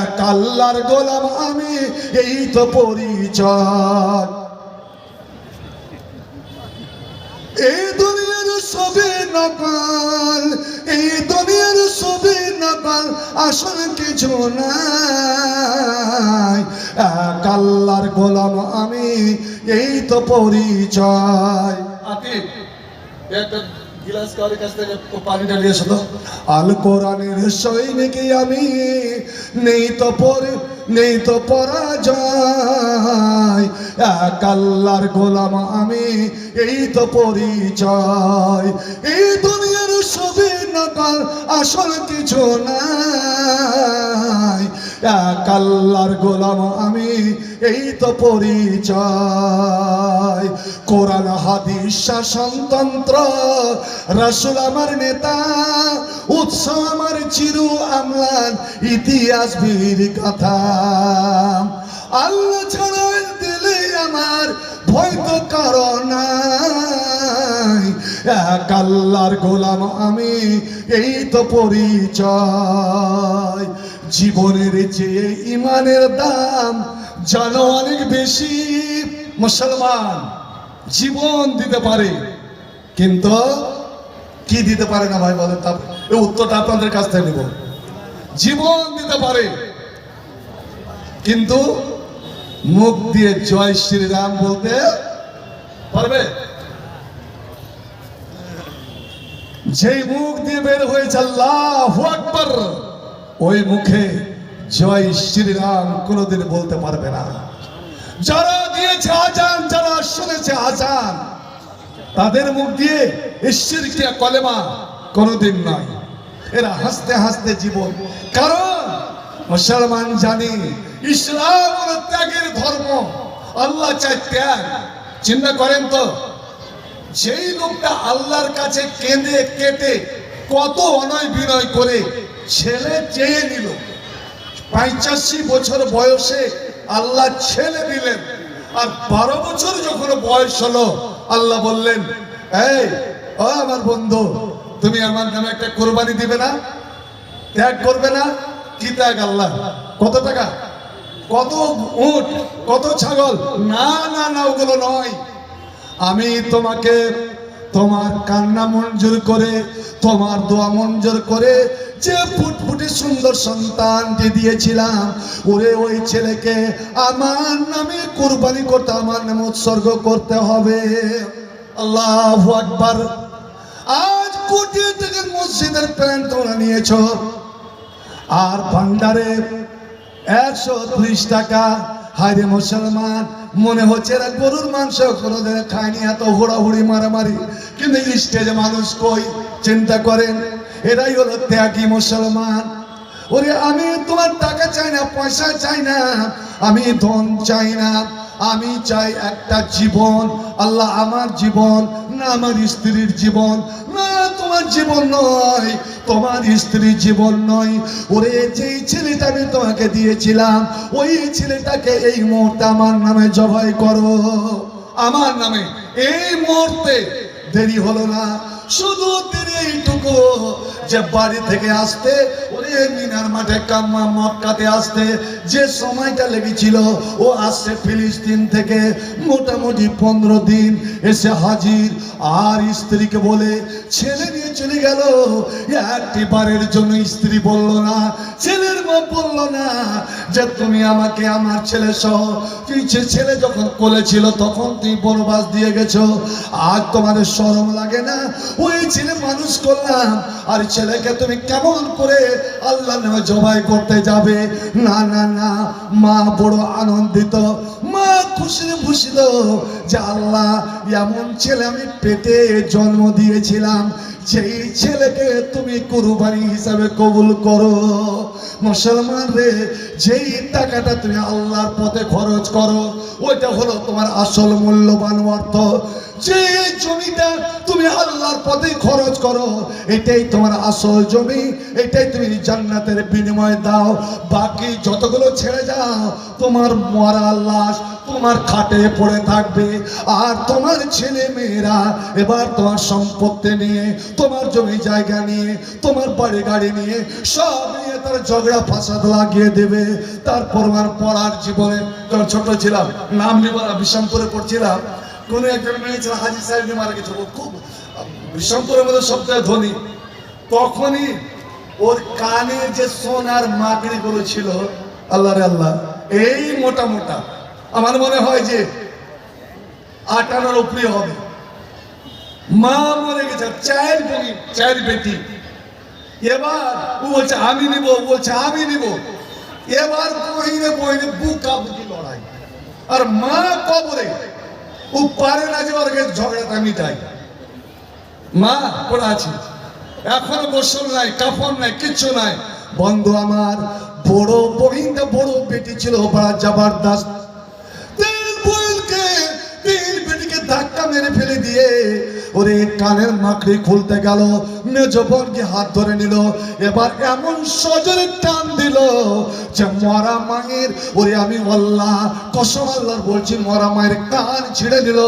এক আল্লাহর গোলাম আমি, এই তো পরিচয়। এই দুনিয়ার সবে নকল, এই দুনিয়ার সবে নকল, আসল কিছু নাই। এক আল্লাহর গোলাম আমি, এই তো পরিচয়। আতিক, একটা গিলাস কারোর কাছ থেকে পানিটা নিয়ে এসো তো। আল কোরআনের সৈনিক আমি, নেই তো পরাজয়। এক আল্লাহর গোলাম আমি, এই তো পরিচয়। এই দুনিয়ার সবে নকল, আসল কিছু নাই। এক আল্লাহর গোলাম আমি, এই তো পরিচয়। কোরআন হাদিস শাসনতন্ত্র, রাসূল আমার নেতা, উৎসব আমার চিরু আমলান, ইতিহাস বীর কথা। আল্লাহ ছাড়া দিলে আমার ভয় তো কারণ নাই। এক আল্লাহর গোলাম আমি, এই তো পরিচয়। জীবনের চেয়ে ইমানের দাম জানো অনেক বেশি। মুসলমান জীবন দিতে পারে, কিন্তু কি দিতে পারে না ভাই বলেন? এই উত্তরটা আপনাদের কাছ থেকে নেব। জীবন দিতে পারে, কিন্তু মুখ দিয়ে জয় শ্রীরাম বলতে পারবে? যেই মুখ দিয়ে বের হয়েছে আল্লাহু আকবার, ওই মুখে জয় শ্রীরাম কোনোদিন বলতে পারবে না। যারা দিয়েছে আজান, যারা শুনেছে আজান, তাদের মুখ দিয়ে শিরকিয়া কলেমা কোনোদিন নয়। এরা হাসতে হাসতে জীবন। কারণ মুসলমান জানি ইসলাম হলো ত্যাগের ধর্ম। আল্লাহ চাই ত্যাগ। চিন্তা করেন তো, যেই লোকটা আল্লাহর কাছে কেঁদে কেটে কত অনয় বিনয় করে ছেলে চেয়ে নিল, 85 বছর বয়সে আল্লাহ ছেলে দিলেন, আর 12 বছর যখন বয়স হলো আল্লাহ বললেন, এই ও আমার বন্ধু, তুমি আমার নামে একটা কোরবানি দিবে না? ত্যাগ করবে না? কি ত্যাগ? আল্লাহ কত টাকা, কত উট, কত ছাগল? না না না, ওগুলো নয়। আমি তোমাকে তোমার কান্না মঞ্জুর করে, তোমার দোয়া মঞ্জুর করে যে ফুটফুটে সুন্দর সন্তানটি দিয়েছিলাম, ওরে ওই ছেলেকে আমার নামে কুরবানি করতে, আমার নামে উৎসর্গ করতে হবে। আল্লাহু আকবার। আজ কোটি টাকার মসজিদের প্ল্যান তোমরা নিয়েছো, আর ভান্ডারে 130 টাকা। হায়রে মুসলমান, মনে হচ্ছে এরা গরুর মাংস কোনোদিন খায়নি, এত হুড়াহুড়ি মারামারি, কিন্তু স্টেজে মানুষ কই? চিন্তা করেন, এরাই হলো ত্যাগী মুসলমান। ওরে আমি তোমার টাকা চাই না, পয়সা চাই না, আমি ধন চাই না, আমি চাই একটা জীবন। আল্লাহ আমার জীবন না আমার স্ত্রীর জীবন, না তোমার জীবন নয়, তোমার স্ত্রীর জীবন নয়। ওরে যেই ছেলেটা আমি তোমাকে দিয়েছিলাম, ওই ছেলেটাকে এই মুহূর্তে আমার নামে জবাই করো, আমার নামে। এই মুহূর্তে দেরি হলো না, শুধু দেরি এইটুকু যে বাড়ি থেকে আসতে, ওরে মিনার মাঠে কাম্মা মক্কাতে আসতে যে সময়টা লেগেছিল, ও আসছে ফিলিস্তিন থেকে মোটামুটি 15 দিন এসে হাজির। আর স্ত্রীকে বলে ছেলে নিয়ে চলে গেল। একটি বারের জন্য স্ত্রী বলল না, ছেলের মা বলল না যে তুমি আমাকে আমার ছেলে সহ, ছেলে যখন কোলে ছিল তখন তুমি বনবাস দিয়ে গেছো, আজ তোমাদের শরম লাগে না? ওই ছেলে মানুষ করলাম, আর ছেলেকে তুমি কেমন করে আল্লাহর নামে জবাই করতে যাবে? না না না। মা বড় আনন্দিত, মা খুশি ভূষিত যে আল্লাহ এমন ছেলে আমি পেটে জন্ম দিয়েছিলাম, যেই ছেলেকে তুমি কুরবানি হিসাবে কবুল করো। মুসলমান রে, যেই টাকাটা তুমি আল্লাহর পথে খরচ করো, ওইটা হলো তোমার আসল মূল্যবান অর্থ। যে জমিটা তুমি আল্লাহর পথে খরচ করো, এটাই তোমার আসল জমি, এটাই তুমি জান্নাতের বিনিময় দাও। বাকি যতগুলো ছেড়ে যাও, তোমার মরা লাশ তোমার খাটে পড়ে থাকবে। আর তোমার ছেলে মেয়েরা এবার তোমার সম্পত্তি নিয়ে, তোমার জমি জায়গা নিয়ে, তোমার বাড়ি গাড়ি নিয়ে সব নিয়ে তার ঝগড়া ফাসাদ লাগিয়ে দেবে। তারপর আমার পড়ার জীবনে, যখন ছোট ছিলাম, নাম নিবার বিশামপুরে পড়ছিলাম, কোনো একজন মেয়ে ছিল, হাজি সাহেব মারা গেছে, খুব বিশামপুরের মধ্যে সবচেয়ে ধনী। তখনই ওর কানে যে সোনার মাকড়ি গুলো ছিল, আল্লাহ রে আল্লাহ, এই মোটা মোটা, আমার মনে হয় যে 8 আনার উপরে হবে। মা মরে গেছে, 4 বেটি। এবার ও বলছে আমি নিব, বলছে আমি নিব। এবার বহিনে বহিনে বুকাবুকি লড়াই, আর মা কবরে, ও পারে না যে ওর ঝগড়াটা মিটাই। মা পড়ে আছে, এখনো গোসল নাই, কাফন নাই, কিচ্ছু নাই। বন্ধু আমার, বড় বহিনটা বড় বেটি ছিল, বড় জবরদস্ত। 3 বেটিকে ধাক্কা মেরে ফেলে দিয়ে ওরে কানের মাকড়ি খুলতে গেল, মেজ বোনকে হাত ধরে নিল, এবার এমন সজোরে টান দিল যে মরা মায়ের, ওরে আমি আল্লাহ কসম আল্লাহর বলছি, মরা মায়ের কান ছিঁড়ে দিল,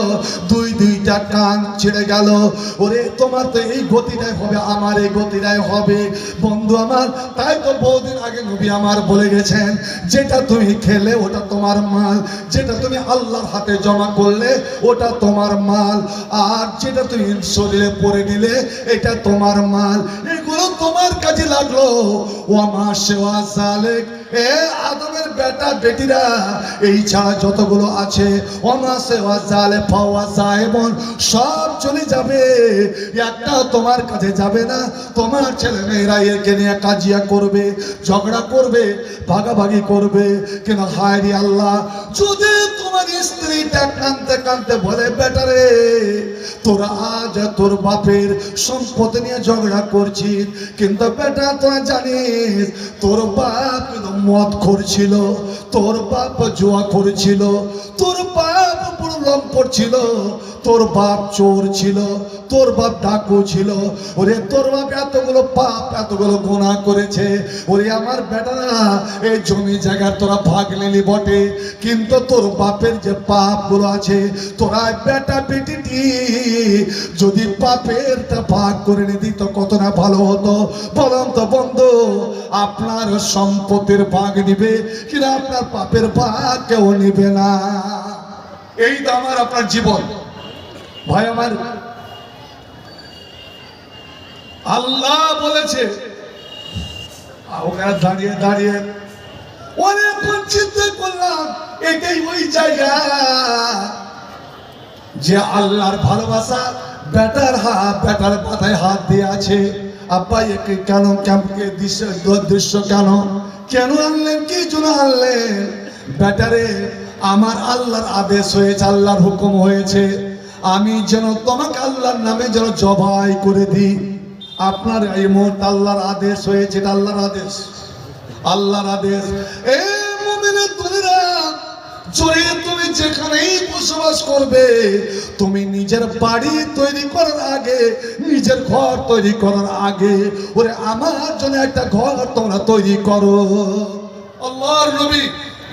দুইটা কান ছিঁড়ে গেল। ওরে তোমার তো এই গতিটাই হবে, আমার এই গতিটাই হবে বন্ধু আমার। তাই তো বহুদিন আগে নবী আমার বলে গেছেন, যেটা তুমি খেলে ওটা তোমার মাল, যেটা তুমি আল্লাহর হাতে জমা করলে ওটা তোমার মাল, আর যেটা তুমি শরীরে পরে নিলে এটা তোমার মাল, এগুলো তোমার কাজে লাগলো। ও আমার সেওয়া সালেক, এ আদমের বেটা বেটিরা, এই ছাড়া যতগুলো আছে ওমা সেওয়া জালে ফাওয়া সাহেবন, সব চলে যাবে, একটা তোমার কাছে যাবে না। তোমার ছেলে মেয়েরা একে নিয়ে কাজিয়া করবে, ঝগড়া করবে, ভাগাভাগি করবে। কেন হায় রে আল্লাহ, যদি তোমার স্ত্রীটা কাঁদতে কাঁদতে বলে, বেটারে তোরা আজ তোর বাপের সম্পত্তি নিয়ে ঝগড়া করছিস, কিন্তু বেটা তোরা জানিস তোর বাপ কিন্তু মদ করছিল, তোর বাপ জুয়া করেছিল, তোর বাপ পুরো লম্পট ছিল, তোর বাপ চোর ছিল, তোর বাপ ডাকু ছিল, ওরে তোর বাপ এতগুলো পাপ এতগুলো গুনাহ করেছে। ওরে আমার বেটারা, এই জমি জায়গার তোরা ভাগ নিলি বটে, কিন্তু তোর বাপের যে পাপ গুলো আছে, তোরা বেটা বেটিটি যদি পাপেরটা ভাগ করে নিতি তো কত না ভালো হতো। বলুন তো বন্ধু, আপনার সম্পত্তির ভাগ নিবে কিনা আপনার পাপের ভাগ কেউ নিবে না। এই তো আমার আপনার জীবন। ভাই আমার, আল্লাহ বলেছে, ওখানে দাঁড়িয়ে দাঁড়িয়ে অনেকক্ষণ চিন্তা করলাম, এটাই ওই জায়গা যে আল্লাহর ভালোবাসা বেটার বেটার মাথায় হাত দিয়ে আছে। আব্বা একে কেন ক্যাম্পকে দৃশ্য কেন কেন আনলেন, কি জন্য আনলেন? বেটারে আমার আল্লাহর আদেশ হয়েছে, আল্লাহর হুকুম হয়েছে, আমি যেন তোমাকে আল্লাহর নামে যেন জবাই করে দিই। আপনার এই মুহূর্তে আল্লাহর আদেশ হয়েছে, আল্লাহর আদেশ, আল্লাহর আদেশ। এ মুমিনের দুনিয়া জোরে তুমি যেখানেই বসবাস করবে, তুমি নিজের বাড়ি তৈরি করার আগে, নিজের ঘর তৈরি করার আগে, ওরে আমার জন্য একটা ঘর তোমরা তৈরি করো। আল্লাহর নবী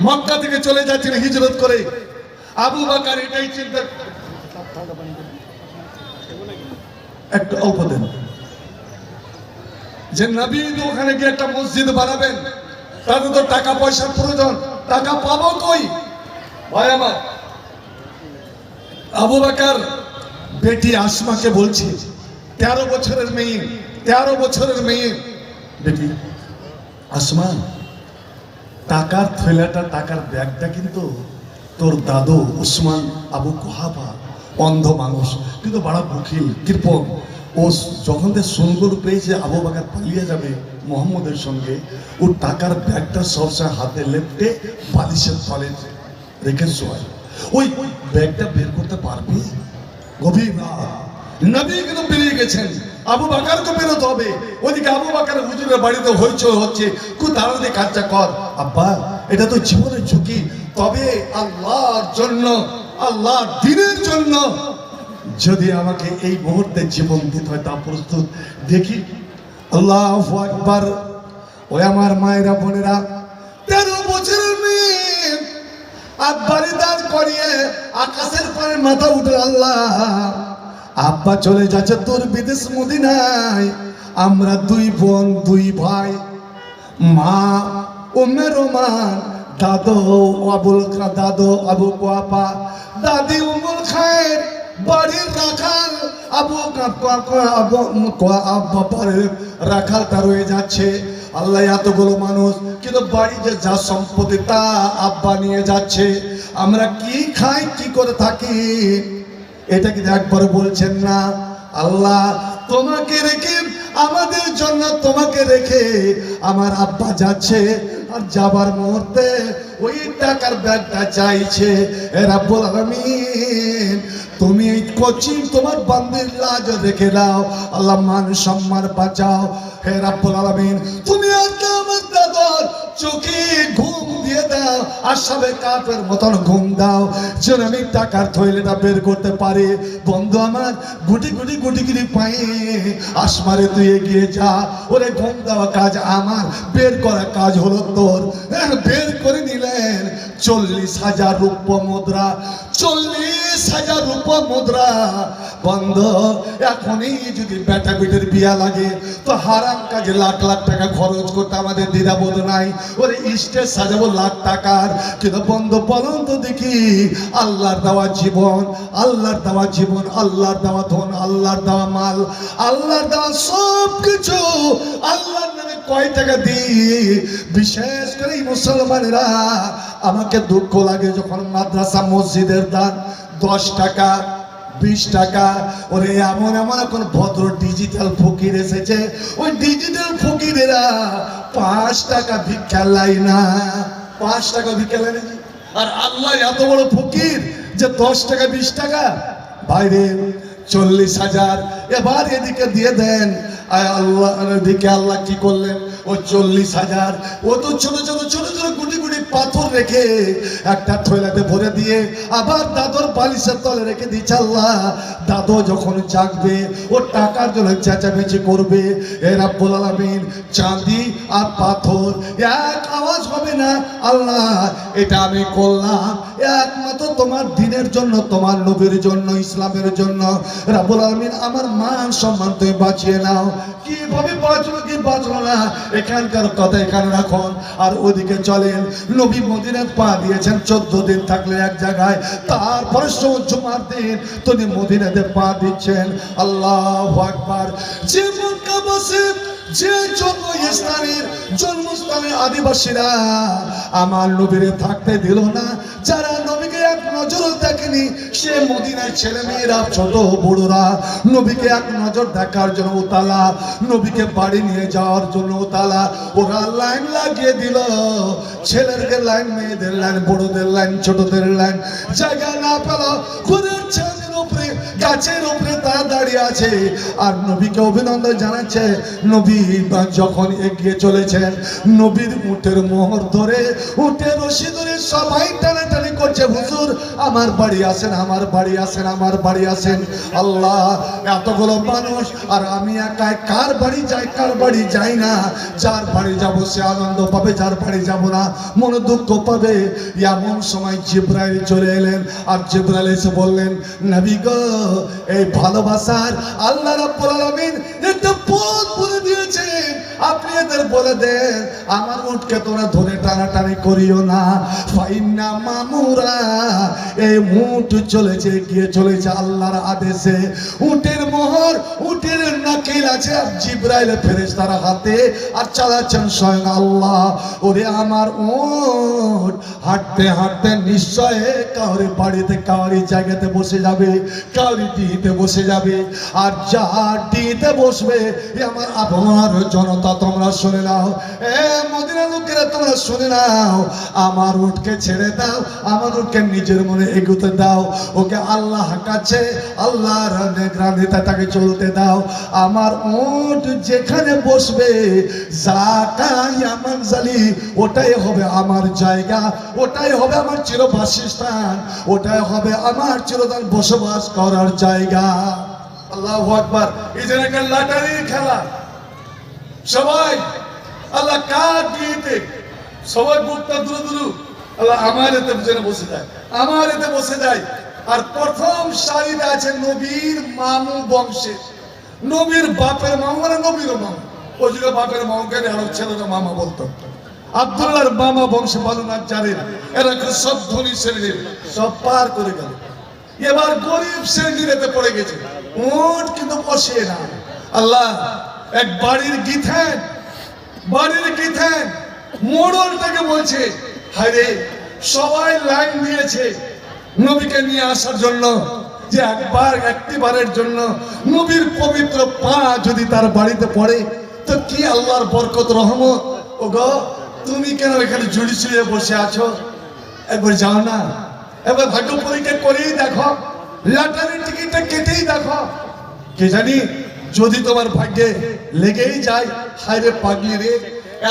মক্কা থেকে চলে যাচ্ছেন হিজরত করে, আবু বকর এটাই চিন্তা, একটু অল্প দেন, যে নবী তো ওখানে গিয়ে একটা মসজিদ বানাবেন, তাদের তো টাকা পয়সার প্রয়োজন, টাকা পাবো কই? ভাই আমার, আবু বকর বেটি আসমাকে বলছে, 13 বছরের মেয়ে, 13 বছরের মেয়ে, বেটি আসমা, টাকার থৈলাটা, টাকার ব্যাগটা কিন্তু তোর দাদু উসমান আবু কুহাফা, অন্ধ মানুষ কিন্তু বড় বখিল কৃপণ, ও যখন সুনগুলো পেয়েছে আবু বকর পালিয়ে যাবে মোহাম্মদের সঙ্গে, ও টাকার ব্যাগটা সবসময় হাতে লেপটে বালিশের তলে রেখে শোয়। ওই ব্যাগটা বের করতে পারবি? গভীর রাত, নবী কিন্তু বেরিয়ে গেছেন, আবু বকরকে বেরোতে হবে। ওদিকে আবু বকর হুজুরের বাড়িতে হইচই হচ্ছে, খুব তাড়াতাড়ি কাজটা কর। আব্বা এটা তো জীবনের ঝুঁকি, তবে আল্লাহর জন্য, আল্লাহর দ্বীনের জন্য যদি আমাকে এই মুহূর্তে জীবন দিতে হয় তা প্রস্তুত। দেখি আল্লাহু আকবার। ওই আমার মায়েরা বোনেরা, 13 বছরের মেয়ে আব্বারে দাঁড় করিয়ে আকাশের পারে মাথা উঠে, আল্লাহ আব্বা চলে যাচ্ছে তোর বিদেশ মদিনায়, আমরা 2 বোন 2 ভাই, মা উম্মে রোমান, দাদু আবু কুয়াফা, দাদি উম্মুল খায়ের, বাড়ির রাখাল আবু রাখালটা রয়ে যাচ্ছে। আল্লাহ এতগুলো মানুষ, কিন্তু বাড়িতে যা সম্পত্তি তা আব্বা নিয়ে যাচ্ছে। আমরা কি খাই, কি করে থাকি, এটা কিন্তু একবার বলছেন না। আল্লাহ তোমাকে রেখে, আমাদের জন্য তোমাকে রেখে আমার আব্বা যাচ্ছে, আর যাবার মুহূর্তে ওই টাকার ব্যাগটা চাইছে। হে রাব্বুল আলামিন, তুমি এই কোচিং তোমার বান্দির লাজ রেখে দাও, আল্লাহ মান সম্মান বাঁচাও। হে রাব্বুল আলামিন, তুমি আমার দাদার চোখে ঘুম দিয়ে দাও, আসাবে কাপের মতন ঘুম দাও, যেন আমি টাকার থইলেটা বের করতে পারি। বন্ধু আমার গুটি গুটি গুটি গুটি পায়ে আসমারে তুই এগিয়ে যা, ওরে ঘুম দেওয়া কাজ আমার, বের করা কাজ হলো তোর। বের করে নিলেন 40,000 রূপ মুদ্রা, 40,000 রূপ মুদ্রা। বন্ধ, এখনই যদি বেটা বেটের বিয়া লাগে তো হারাম কাজে লাখ লাখ টাকা খরচ করতে আমাদের দ্বিধাবোধ নাই। ওরে স্টেজ সাজাবো লাখ টাকার, কিন্তু বন্ধু বলুন তো দেখি, আল্লাহর দেওয়া জীবন, আল্লাহর দেওয়া জীবন, আল্লাহর দেওয়া ধন, আল্লাহর দেওয়া মাল, আল্লাহর দেওয়া সব কিছু আল্লাহর নামে কয় টাকা দিই? বিশেষ করে এই মুসলমানেরা, আমাকে দুঃখ লাগে যখন মাদ্রাসা মসজিদের দান 10 টাকা 20 টাকা। ওরে এমন এমন এখন ভদ্র ডিজিটাল ফকির এসেছে, ওই ডিজিটাল ফকিরেরা 5 টাকা ভিক্ষা লাই না, 5 টাকা ভিক্ষা লাই না। আর আল্লাহ এত বড় ফকির যে 10 টাকা 20 টাকা বাইরে 40,000 এবার এদিকে দিয়ে দেন। আল্লাহ দিকে আল্লাহ কি করলেন? ও 40,000 ও তো ছোট ছোট ছোট ছোট গুটি গুটি পাথর রেখে একটা থৈলাতে ভরে দিয়ে আবার দাদুর বালিশের তলে রেখে দিচ্ছে। আল্লাহ দাদু যখন জাগবে ও টাকার জন্য চেঁচামেচি করবে। এ রাব্বুল আলামিন, চাঁদি আর পাথর এক আওয়াজ হবে না। আল্লাহ এটা আমি করলাম একমাত্র তোমার দিনের জন্য, তোমার নবীর জন্য, ইসলামের জন্য। রাব্বুল আলামিন আমার মান সম্মান তুমি বাঁচিয়ে নাও। কিভাবে বাঁচলো কি বাঁচলো না এখানকার কথা এখানে রাখুন। আর ওদিকে চলেন, নবী মদিনায় পা দিয়েছেন 14 দিন থাকলে এক জায়গায়, তারপরে জুমার দিন তিনি মদিনাতে পা দিচ্ছেন। আল্লাহু আকবার। যে মক্কাবাসী, যে জন্মস্থানের আদিবাসীরা আমার নবীরে থাকতে দিল না, যারা নবীকে এক নজর দেখেনি, সে মদিনায় ছেলে মেয়েরা ছোট বড়রা নবীকে এক নজর দেখার জন্য উতালা, নবীকে বাড়ি নিয়ে যাওয়ার জন্য উতালা। ওরা লাইন লাগিয়ে দিল, ছেলেদের লাইন, মেয়েদের লাইন, বড়দের লাইন, ছোটদের লাইন। জায়গা না পেল, ঘুরের ছাদের উপরে, গাছের উপরে তারা দাঁড়িয়ে আছে আর নবীকে অভিনন্দন জানাচ্ছে। নবী যখন এগিয়ে চলেছেন, নবীর উটের মোহর ধরে, উটের রশি ধরে সবাই টানাটানি করছে, হুজুর আমার বাড়ি আসেন, আমার বাড়ি আসেন, আমার বাড়ি আসেন। আল্লাহ, এতগুলো মানুষ আর আমি একাই কার বাড়ি যাই, কার বাড়ি যাই না। যার বাড়ি যাব সে আনন্দ পাবে, যার বাড়ি যাব না মনে দুঃখ পাবে। এমন সময় জিবরাইল চলে এলেন আর জিবরাইল এসে বললেন, নবী গো, এই ভালোবাসার আল্লাহ রাব্বুল আলামিন একটা পথ বলে দিয়েছে, আপনি এদের বলে দেন আমার উটকে তোমরা ধরে টানাটানি করিও না। ফাইন্না মামুরা, এই উট চলেছে, গিয়ে চলেছে আল্লাহর আদেশে। উটের মোহর, উটের নাকিল আছে আর জিবরাইল ফেরেশতার হাতে, আর চালাচ্ছেন স্বয়ং আল্লাহ। ওরে আমার উট হাঁটতে হাঁটতে নিশ্চয় কাউরি বাড়িতে, কাউরি জায়গাতে বসে যাবে, কাউরি ডিতে বসে যাবে। আর যার ডিতে বসবে, আমার আবহাওয়ার জনতা তোমরা শুনে নাও, এ মদিনা লোকেরা তোমরা শুনে নাও, আমার উটকে ছেড়ে দাও, আমার উটকে নিজের মনে এগোতে দাও, ওকে আল্লাহ কাছে, আল্লাহর নিগরানিতে তাকে চলতে দাও। আমার উট যেখানে বসবে, জাকায়ামানজালি, ওটাই হবে আমার জায়গা, ওটাই হবে আমার চিরবাসস্থান, ওটাই হবে আমার চিরদিন বসবাস করার জায়গা। আল্লাহু আকবার। এই যে একটা লটারির খেলা, সবাই আল্লাহ কার দিতে, সবাই বুকটা দুরু দুরু, আল্লাহ আমার এতে যেন বসে যায়, আমার এতে বসে যায়। আর প্রথম সারিতে আছে নবীর মামু বংশের, নবীর বাপের মামু, মানে নবীর মামু। ওই যে বাপের মামুকে আরো ছেলেরা মামা বলতো। আব্দুল্লাহর মামা বংশে ভালো না জানেন, এরা সব ধনী শ্রেণীর, সব পার করে গেল। এবার গরিব শ্রেণীর এতে পড়ে গেছে, উট কিন্তু বসে না। আল্লাহ এক বাড়ির গিথেন, বাড়ির গিথেন মোড়লটাকে বলছে, হায়রে সবাই লাইন দিয়েছে নবীকে নিয়ে আসার জন্য, যে একটিবারের জন্য নবীর পবিত্র পা যদি তার বাড়িতে পড়ে তো কি আল্লাহর বরকত রহমত। ও গো, তুমি কেন এখানে জুড়ি ছুড়িয়ে বসে আছো? একবার যাও না, একবার ভাগ্য পরীক্ষা করেই দেখো, লটারির টিকিটটা কেটেই দেখো, কে জানি যদি তোমার ভাগ্যে লেগেই যায়। হায়রে পাগলি রে,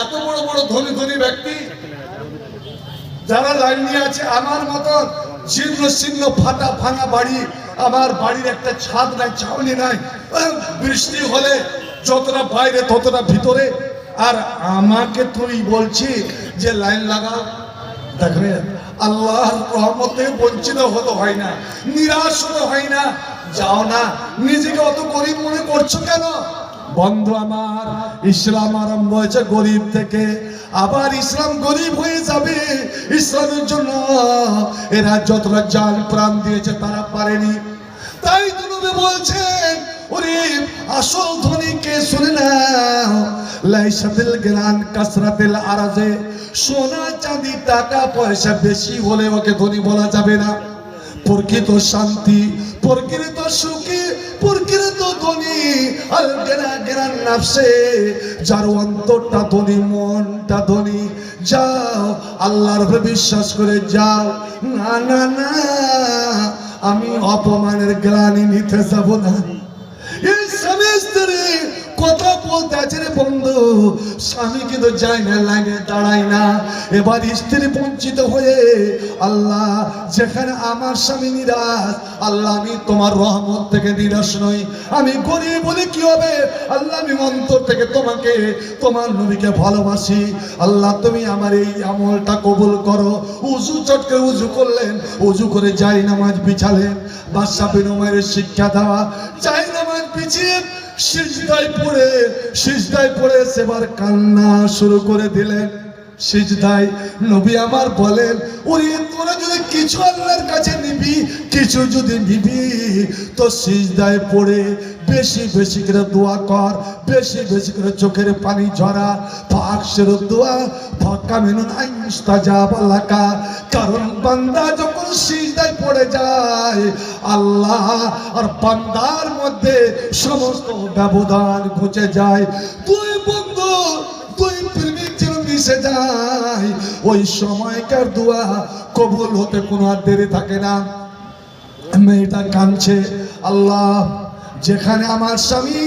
এত বড় বড় ধনী ধনী ব্যক্তি যারা লাইন নিয়ে আছে আমার মতন জীর্ণ শীর্ণ ফাটা ভাঙা বাড়ি, আমার বাড়ির একটা ছাদ নাই, ছাউনি নাই, বৃষ্টি হলে যতটা বাইরে ততটা ভিতরে, আর আমাকে তুই বলছি যে লাইন লাগাও। দেখেন আল্লাহর রহমতে বঞ্চিত হতে হয় না, নিরাশ হতে হয় না। যাও না, নিজেকে অত গরিব মনে করছো কেন? বন্ধু আমার, ইসলাম আরম্ভ হয়েছে গরিব থেকে, আবার ইসলাম গরিব হয়ে যাবে। ইসলামের জন্য এরা যতটা জান প্রাণ দিয়েছে তারা পারেনি। তাই তো নবী বলছেন, ওরে আসল ধনীকে শুনে নাও, লাইসাতিল গিনান কাসরাতিল আরাজে, সোনা চাঁদি টাকা পয়সা বেশি হলে ওকে ধনী বলা যাবে না। প্রকৃত শান্তি, প্রকৃত সুখী, প্রকৃত ধনী আল গিনান নাফসে, যার অন্তরটা ধনী, মনটা ধনী। যাও আল্লাহর উপর বিশ্বাস করে যাও। না না না, আমি অপমানের গ্লানি নিতে যাব না। এই স্বামী স্ত্রী কথা বলতে আছে রে বন্ধু, স্বামী কিন্তু যায় না, লাইনে দাঁড়ায় না। এবার স্ত্রী বঞ্চিত হয়ে, আল্লাহ যেখানে আমার স্বামী নিরাশ, আল্লাহ আমি তোমার রহমত থেকে নিরাশ নই, আমি গরিব বলে কি হবে, আল্লাহ আমি অন্তর থেকে তোমাকে, তোমার নবীকে ভালোবাসি। আল্লাহ তুমি আমার এই আমলটা কবুল করো। উজু চটকে উজু করলেন, উজু করে যাই নামাজ বিছালেন। বাদশা বিন উমাইরের শিক্ষা দেওয়া, যাই নামাজ বিছিয়ে সিজদায় পড়ে সেবার কান্না শুরু করে দিলেন। সিজদায় নবী আমার বলেন, ওরে তোরা যদি কিছু আল্লাহর কাছে নিবি, কিছু যদি নিবি, তো সিজদায় পড়ে বেশি বেশি করে দোয়া কর, বেশি বেশি করে চোখের পানি ঝরা। ফাকসের দোয়া ফাঁকা মেনুন আইস্তাজাব লাকা, কারণ বান্দা যখন সিজদায় পড়ে যায়, আল্লাহ আর বান্দার মধ্যে সমস্ত ব্যবধান ঘুচে যায়। তুই বন্ধু, তুই প্রেমিক যেন মিশে যায়, ওই সময়কার দোয়া কবুল হতে কোনো আর দেরি থাকে না। মেয়েটা কাঁদছে, আল্লাহ যেখানে আমার স্বামী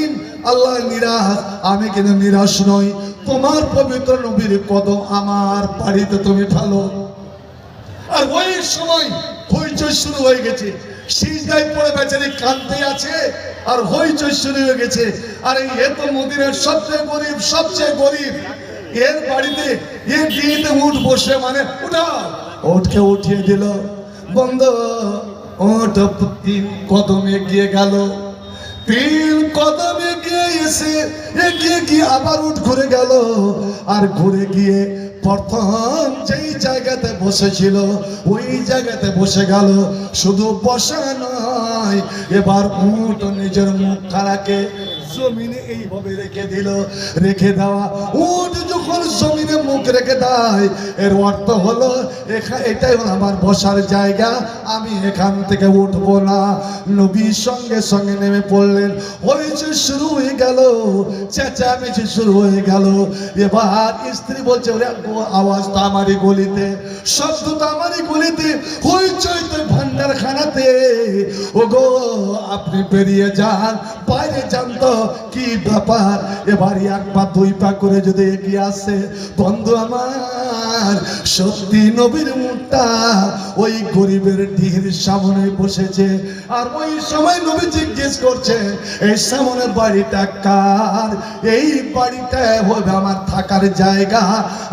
আল্লাহ নিরাশ, আমি কিন্তু নিরাশ নই। তোমার পবিত্র নবীর কদম আমার বাড়িতে তুমি ঢালো। আর ওই সময় হইচই শুরু হয়ে গেছে, সিজদায় পড়ে বেচারি কাঁদতে আছে, আর হইচই শুরু হয়ে গেছে। আর এ তো মদিনার সবচেয়ে গরিব, সবচেয়ে গরিব, এর বাড়িতে এর বিয়েতে উঠ বসে, মানে উঠা, উঠকে উঠিয়ে দিল। বন্ধ ওঠ, 3 কদম এগিয়ে গেল, 3 কদম এগিয়ে এসে এগিয়ে গিয়ে আবার উঠ ঘুরে গেল। আর ঘুরে গিয়ে প্রথম যেই জায়গাতে বসেছিল ওই জায়গাতে বসে গেল। শুধু বসা নয়, এবার উঠ নিজের মুখ খানাকে জমিনে এইভাবে রেখে দিল। রেখে দেওয়া উঠ যখন জমিনে মুখ রেখে দেয়, এর অর্থ হলো এটাই হলো আমার বসার জায়গা, আমি এখান থেকে উঠবো না। নবী সঙ্গে সঙ্গে নেমে পড়লেন। হয়েছে শুরু হয়ে গেল, চেঁচামেচি শুরু হয়ে গেল। এবার স্ত্রী বলছে, ওরে আওয়াজ তো আমারই গলিতে, শব্দ তো আমারই গলিতে, হইচই তো ভান্ডারখানাতে। ওগো আপনি বেরিয়ে যান, বাইরে যান তো, কি ব্যাপার? এবার 1 পা 2 পা করে যদি এগিয়ে আসে, বন্ধু আমার সত্যি নবীর মুখটা ওই গরিবের ঢির সামনে বসেছে। আর ওই সময় নবী জিজ্ঞেস করছে, এই সামনে বাড়িটা কার? এই বাড়িটা হবে আমার থাকার জায়গা,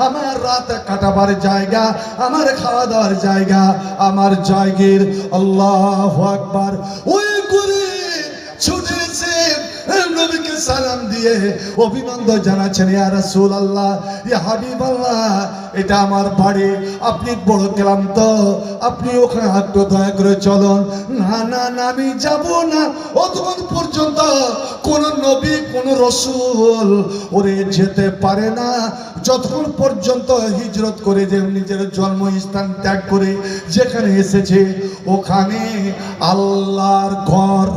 আমার রাত কাটাবার জায়গা, আমার খাওয়া দাওয়ার জায়গা, আমার জায়গির। আল্লাহু আকবার। ওই গরিব ছুটে এসে নবীকে সালাম দিয়ে অভিনন্দন জানাচ্ছেন, ইয়া রাসূলুল্লাহ, ইয়া হাবিবাল্লাহ, এটা আমার বাড়ি, আপনি বড় ক্লান্ত, আপনি ওখানে একটু দয়া করে চলুন। না না না, আমি যাব না, অতক্ষণ পর্যন্ত কোন নবী কোন রসুল ওরে যেতে পারে না, যতক্ষণ পর্যন্ত হিজরত করে যে নিজের জন্মস্থান ত্যাগ করে যেখানে এসেছে ওখানে আল্লাহর ঘর,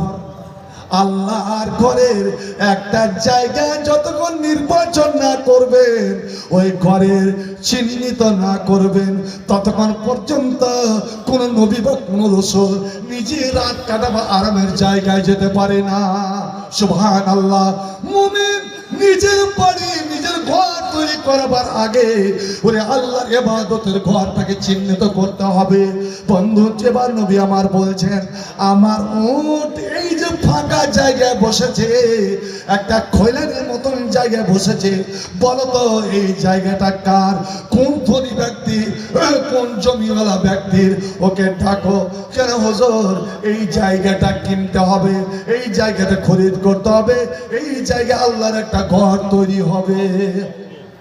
আল্লাহর ঘরের একটা জায়গা যতক্ষণ নির্বাচন না করবেন, ওই ঘরের চিহ্নিত না করবেন, ততক্ষণ পর্যন্ত কোন নবী বা কোন রাসূল নিজে রাত কাটাবা আরামের জায়গায় যেতে পারে না। সুবহানাল্লাহ। মুমিন নিজের বাড়ি, নিজের ঘর তৈরি করাবার আগে ওরে আল্লাহর ইবাদতের ঘরটাকে চিহ্নিত করতে হবে। বন্ধু, এবার নবী আমার বলছেন, আমার উট এই যে ফাঁকা জায়গায় বসেছে, একটা খৈলানের মতন জায়গায় বসেছে, বলো তো এই জায়গাটা কার? কোন ধনী ব্যক্তি, কোন জমিওয়ালা ব্যক্তির? ওকে ডাকো। কেন হুজুর? এই জায়গাটা কিনতে হবে, এই জায়গাটা খরিদ করতে হবে, এই জায়গায় আল্লাহর একটা ঘর তৈরি হবে।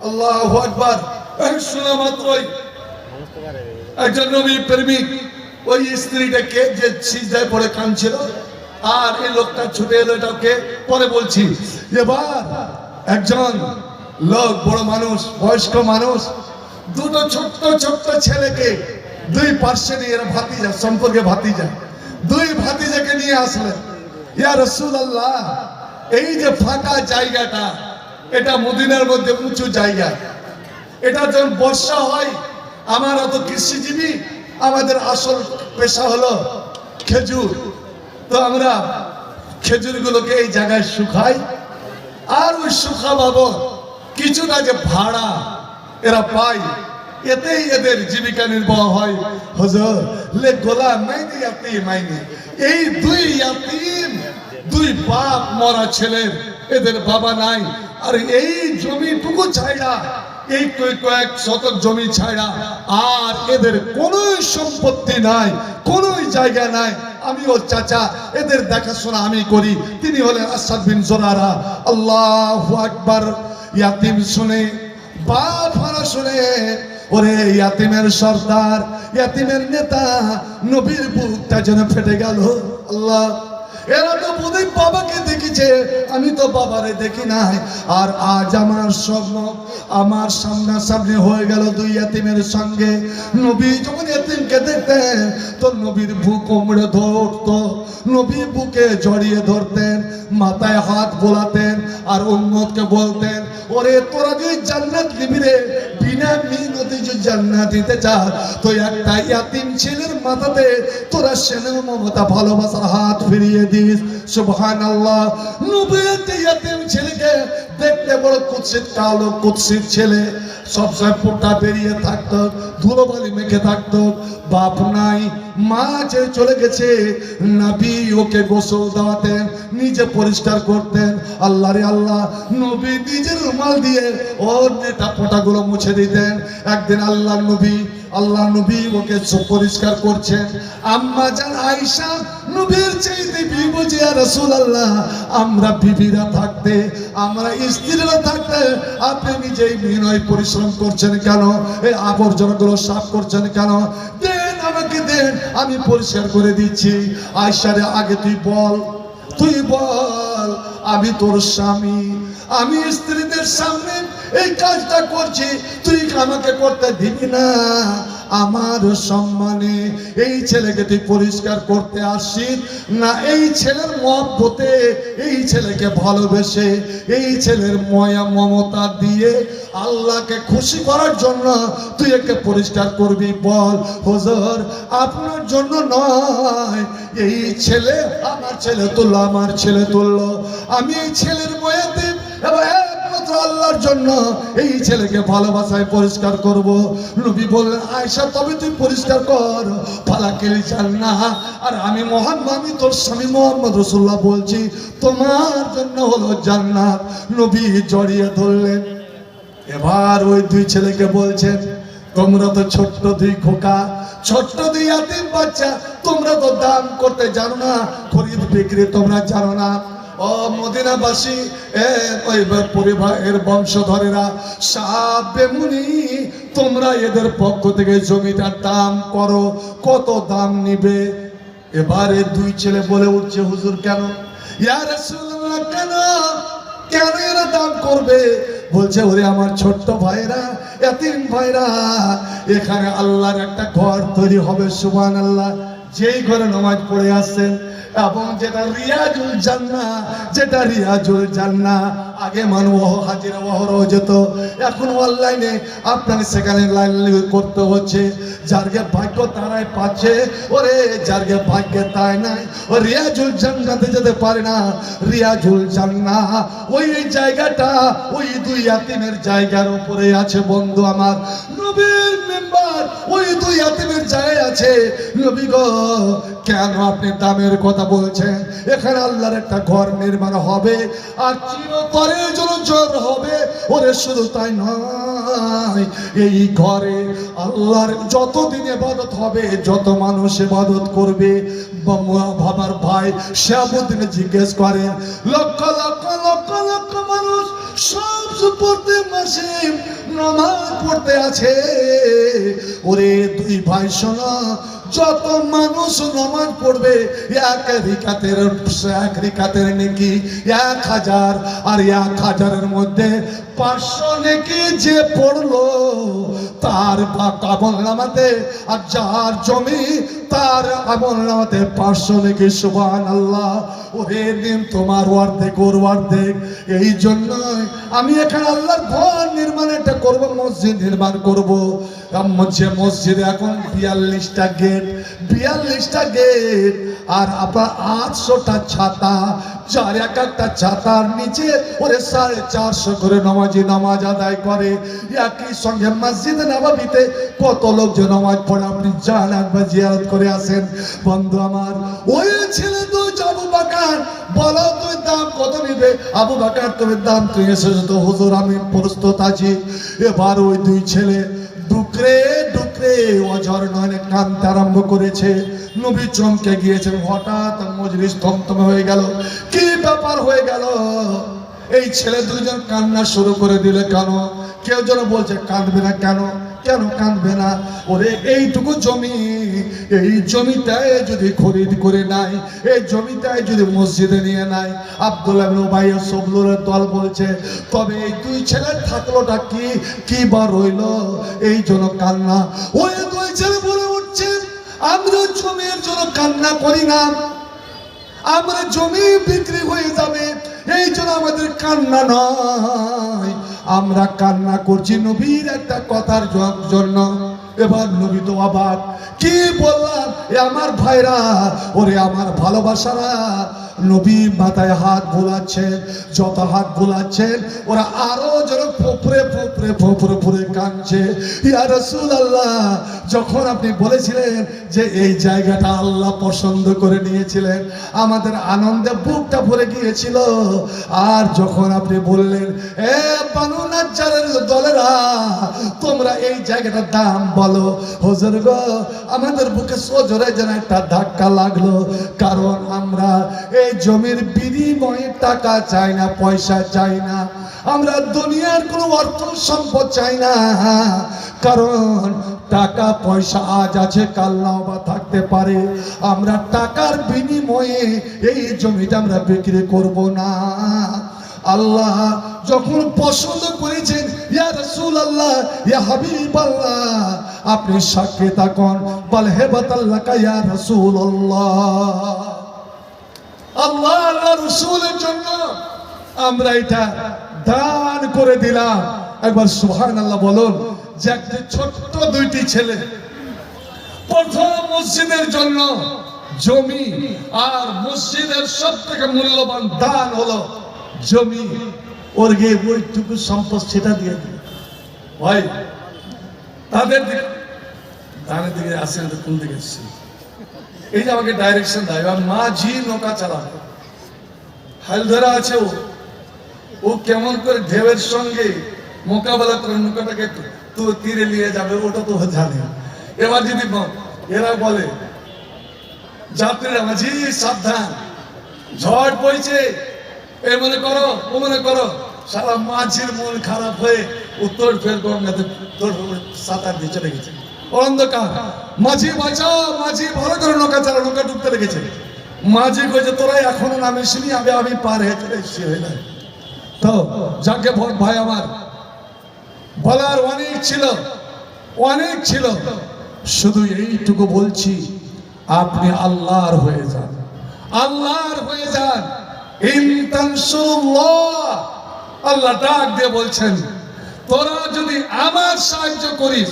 আল্লাহু আকবার। শোনা মাত্রই একজন নবী প্রেমিক ওই স্ত্রীটাকে যে সিজদায় পড়ে কাঁদছিল, আর এই লোকটা ছুটে এলো, এটাকে পরে বলছি। এবার একজন লোক, বড় মানুষ, বয়স্ক মানুষ, দুটো ছোট্ট ছোট্ট ছেলেকে দুই পার্শ্বে নিয়ে, এরা ভাতিজা, সম্পর্কে ভাতিজা, দুই ভাতিজাকে নিয়ে আসলেন। ইয়া রাসূলুল্লাহ, এই যে ফাঁকা জায়গাটা, এটা মদিনার মধ্যে উঁচু জায়গা, এটা যখন বর্ষা হয়, আমার অত কৃষিজীবী, আমাদের আসল পেশা হলো খেজুর, তো আমরা খেজুরগুলোকে এই জায়গায় শুকাই, আর ওই শুকা বাবদ কিছুটা যে ভাড়া এরা পায়, এতেই এদের জীবিকা নির্বাহ হয়। হুজুর, লে গোলাম মাইনে ইয়াতিম মাইনে, এই দুই ইয়াতিম, দুই বাপ মরা ছেলের, এদের বাবা নাই, আর এই জমিটুকু ছাইড়া, এই কয়েক শতক জমি ছাড়া আর এদের কোনো সম্পত্তি নাই, কোনো জায়গা নাই। আমি ওর চাচা, এদের দেখাশোনা আমি করি। তিনি হলেন আসাদ বিন জুরারা। আল্লাহু আকবার। ইয়াতিম শুনে, বাপ হারা শুনে, ওরে ইয়াতিমের সর্দার, ইয়াতিমের নেতা, নবীর বুকটা যেন ফেটে গেল। আল্লাহ, এরা তো বোধহয় বাবাকে দেখেছে, আমি তো বাবারে দেখি নাই। আর আজ আমার স্বপ্ন, আমার সামনাসামনি হয়ে গেল দুই ইয়াতিমের সঙ্গে। নবী যখন ইয়াতিমকে দেখতেন, তো নবীর বুক কোমড়ে ধরতো, নবী বুকে জড়িয়ে ধরতেন, মাথায় হাত বোলাতেন, আর উম্মতকে বলতেন, ওরে তোরা যদি জান্নাত নিবি রে, বিনা মিনতি যদি জান্নাত দিতে চাস, তো একটা ইয়াতিম ছেলের মাথাতে তোরা স্নেহ মমতা ভালোবাসার হাত ফিরিয়ে দিস। সুবহানাল্লাহ। নবী একটা ইয়াতিম ছেলেকে দেখতে বড় কুৎসিত, কালো কুৎসিত ছেলে, সবসময় পোটা বেরিয়ে থাকতো, ধুলোবালি মেখে থাকতো, বাপ নাই, মা যে চলে গেছে। নবী ওকে গোসল দেওয়াতেন, নিজে পরিষ্কার করতেন। আল্লাহ রে আল্লাহ, নবী নিজের রুমাল দিয়ে ওর নেটা পোটাগুলো মুছে দিতেন। একদিন আল্লাহ নবী ওকে পরিষ্কার করছেন। আম্মা জান আয়েশা নবীর চাইতে বিবি, যে ইয়া রাসূলুল্লাহ, আমরা বিবিরা থাকতে, আমরা স্ত্রীরা থাকতে আপনি নিজেই বিনয় পরিশ্রম করছেন কেন? এই আবর্জনাগুলো সাফ করছেন কেন? দেন, আমাকে দেন, আমি পরিষ্কার করে দিচ্ছি। আয়েশা রে, আগে তুই বল, আমি তোর স্বামী, আমি স্ত্রীদের সামনে এই কাজটা করছি, তুই আমাকে করতে দিবি না? আমার সম্মানে এই ছেলেকে তুই পরিষ্কার করতে আসিস না, এই ছেলের মহব্বতে, এই ছেলেকে ভালোবেসে, এই ছেলের মায়া মমতা দিয়ে আল্লাহকে খুশি করার জন্য তুই একে পরিষ্কার করবি? বল। হুজুর, আপনার জন্য নয়, এই ছেলে আমার ছেলে তুল্য, আমার ছেলে তুল্য, আমি এই ছেলের মায়াতে এবং একমাত্র আল্লাহর জন্য এই ছেলেকে ভালোবাসায় পরিষ্কার করব। নবী বললেন, আয়েশা, তবে তুই পরিষ্কার কর, ফালাকেল জান্নাহ। আর আমি তোর স্বামী মুহাম্মদ রাসূলুল্লাহ বলছি, তোমার জন্য হলো জান্নাত। নবী জড়িয়ে ধরলেন। এবার ওই দুই ছেলেকে বলছেন, তোমরা তো ছোট্ট দুই খোকা, ছোট্ট দুই ইয়াতিম বাচ্চা, তোমরা তো দান করতে জানো না, খরিদ বিক্রি তোমরা জানো না। ও মদিনাবাসী, ওই পরিবারের বংশধরেরা, সাহাবে মুনি, তোমরা এদের পক্ষ থেকে জমিটার দাম করো, কত দাম নিবে? এবারে দুই ছেলে বলে উঠছে, হুজুর কেন? ইয়া রাসূলুল্লাহ, কেন এরা দাম করবে? বলছে, ওরে আমার ছোট্ট ভাইরা, ইয়াতিম ভাইরা, এখানে আল্লাহর একটা ঘর তৈরি হবে। সুবহানাল্লাহ। যেই ঘরে নামাজ পড়ে আসছেন, এবং যেটা রিয়াজুল জান্নাহ, যেটা রিয়াজুল জান্নাহ আগে মানুষ হাজিরা ওহরও যেত, এখন অনলাইনে আপনাকে সেখানে লাইন করতে হচ্ছে। যারকে ভাগ্য তারাই পাচ্ছে, ওরে যারকে ভাগ্যে তাই নাই ও রিয়াজুল জান্নাতে যেতে পারে না। রিয়াজুল জান্নাহ ওই জায়গাটা ওই দুই ইয়াতিমের জায়গার উপরে আছে বন্ধু আমার। নবীর মেম্বার ওই দুই ইয়াতিমের জায়গায় আছে। নবী গো কেন আপনি দামের কথা বলছেন? এখানে আল্লাহর একটা ঘর নির্মাণ হবে আর চিরতরের জন্য জোর হবে। ওরে শুধু তাই নয়, এই ঘরে আল্লাহর যতদিন ইবাদত হবে, যত মানুষ ইবাদত করবে, বাবার ভাই শাহাবুদ্দিন জিজ্ঞেস করেন, লক্ষ লক্ষ লক্ষ লক্ষ মানুষ সব পড়তে মাসে নামাজ পড়তে আছে। ওরে দুই ভাই শোনো, যত মানুষ নামাজ পড়বে এক রিকাতের নেকি 1000, আর 1000-এর মধ্যে 500 নেকি যে পড়লো তার আমলনামাতে, আর যার জমি তার আমলনামাতে 500 নেকি। সুবহানাল্লাহ। ওরে দিন তোমার অর্ধেক ওর অর্ধেক। এই জন্যই আমি এখানে আল্লাহর ঘর নির্মাণ একটা করবো, মসজিদ নির্মাণ করবো। যে মসজিদে এখন 42টা গেট, 42টা গেট, আর আপনার 800টা ছাতা, যার এক একটা ছাতার নিচে ওরে 450 করে নামাজি নামাজ আদায় করে। একই সঙ্গে মসজিদে নববীতে কত লোক যে নামাজ পড়ে আপনি যান, একবার জিয়ারত করে আসেন বন্ধু আমার। ওই ছেলে তো আবু বকর, বলো তুই দাম কত নিবে? আবু বকর তুমি দাম তুই এসেছো তো হুজুর আমি প্রস্তুত আছি। এবার ওই দুই ছেলে ডুকরে ডুকরে অঝর নয়নে কাঁদতে আরম্ভ করেছে। নবী চমকে গিয়েছেন, হঠাৎ মজলিস থমথমে হয়ে গেল। কি ব্যাপার হয়ে গেল? এই ছেলে দুইজন কান্না শুরু করে দিলে কেন? কেউ যেন বলছে কাঁদবে না কেন? কেন কাঁদবে না? ওরে এইটুকু জমি, এই জমিটায় যদি খরিদ করে নাই, এই জমিটায় যদি মসজিদে নিয়ে নাই, আব্দুল্লাহ ইবনে উবাই সবলুরের দল বলছে, তবে এই দুই ছেলের থাকলোটা কি বা রইল? এই জন্য কান্না। ওই দুই ছেলে বলে উঠছে, আমরা জমির জন্য কান্না করি না, আমরা জমি বিক্রি হয়ে যাবে এই জন্য আমাদের কান্না নয়, আমরা কান্না করছি নবীর একটা কথার জন্য। এবার নবী তো অবাক, কি বললাম এ আমার ভাইরা, ওরে আমার ভালোবাসারা। নবী মাথায় হাত বোলাচ্ছেন, যত হাত বোলাচ্ছেন ওরা আরো যেন ফোপরে ফোপরে ফোপরে ফোপরে কাঁদছে। ইয়া রাসূলুল্লাহ, যখন আপনি বলেছিলেন যে এই জায়গাটা আল্লাহ পছন্দ করে নিয়েছিলেন, আমাদের আনন্দে বুকটা ভরে গিয়েছিল। আর যখন আপনি বললেন এ বানু নাজ্জারের দলেরা, তোমরা এই জায়গাটার দাম বলো, হুজুর গো আমাদের বুকে সজোরে যেন একটা ধাক্কা লাগলো। কারণ আমরা এই জমির বিনিময়ে টাকা চাই না, পয়সা চাই না, আমরা দুনিয়ার কোনো অর্থ সম্পদ চাই না। কারণ টাকা পয়সা আজ আছে কাল নাও বা থাকতে পারে, আমরা টাকার বিনিময়ে এই জমিটা আমরা বিক্রি করব না। আল্লাহ যখন পছন্দ করেছেন, ইয়া রাসূলুল্লাহ ইয়া হাবিবাল্লাহ, আপনি সাক্ষী থাকুন, বল হেবাতাল্লাকা ইয়া রাসূলুল্লাহ। আল্লাহ রাসূলের জন্য আমরা এটা দান করে দিলাম। একবার সুবহানাল্লাহ বলুন। যে একটা ছোট্ট দুইটি ছেলে প্রথম মসজিদের জন্য জমি, আর মসজিদের সবথেকে মূল্যবান দান হলো জমি, ওর গিয়ে ওইটুকু সম্পদ সেটা দিয়ে দিল। ভাই তাদের দানের দিকে আসেন, কোন দিকে এসছি, এই যে আমাকে ডাইরেকশন দেয়, মাঝি নৌকা চালাবে, হাল ধরা আছে, ও কেমন করে ঢেউয়ের সঙ্গে মোকাবেলা করে নৌকাটাকে তো তীরে নিয়ে যাবে, ওটা তো জানে। এবার যদি এরা বলে যাত্রীরা মাঝি সাবধান, ঝড় বইছে, এ মনে করো ও মনে করো, সারা মাঝির মন খারাপ হয়ে উত্তর ফের গঙ্গাতে সাঁতার দিয়ে চলে গেছে। অন্ধকার, মাঝি বাঁচাও, মাঝি ভালো করে নৌকা চালা, নৌকা ডুবতে লেগেছে। মাঝি কইছে তোরা এখনো নামিসনি, আমি পার হয়ে চলে এসেছি। হয়ে যায় তো যাকে ভাই আমার বলার অনেক ছিল, অনেক ছিল, শুধু এইটুকু বলছি, আপনি আল্লাহর হয়ে যান, আল্লাহর হয়ে যান। ইন তানসুরুল্লাহ, আল্লাহ ডাক দিয়ে বলছেন, তোরা যদি আমার সাহায্য করিস,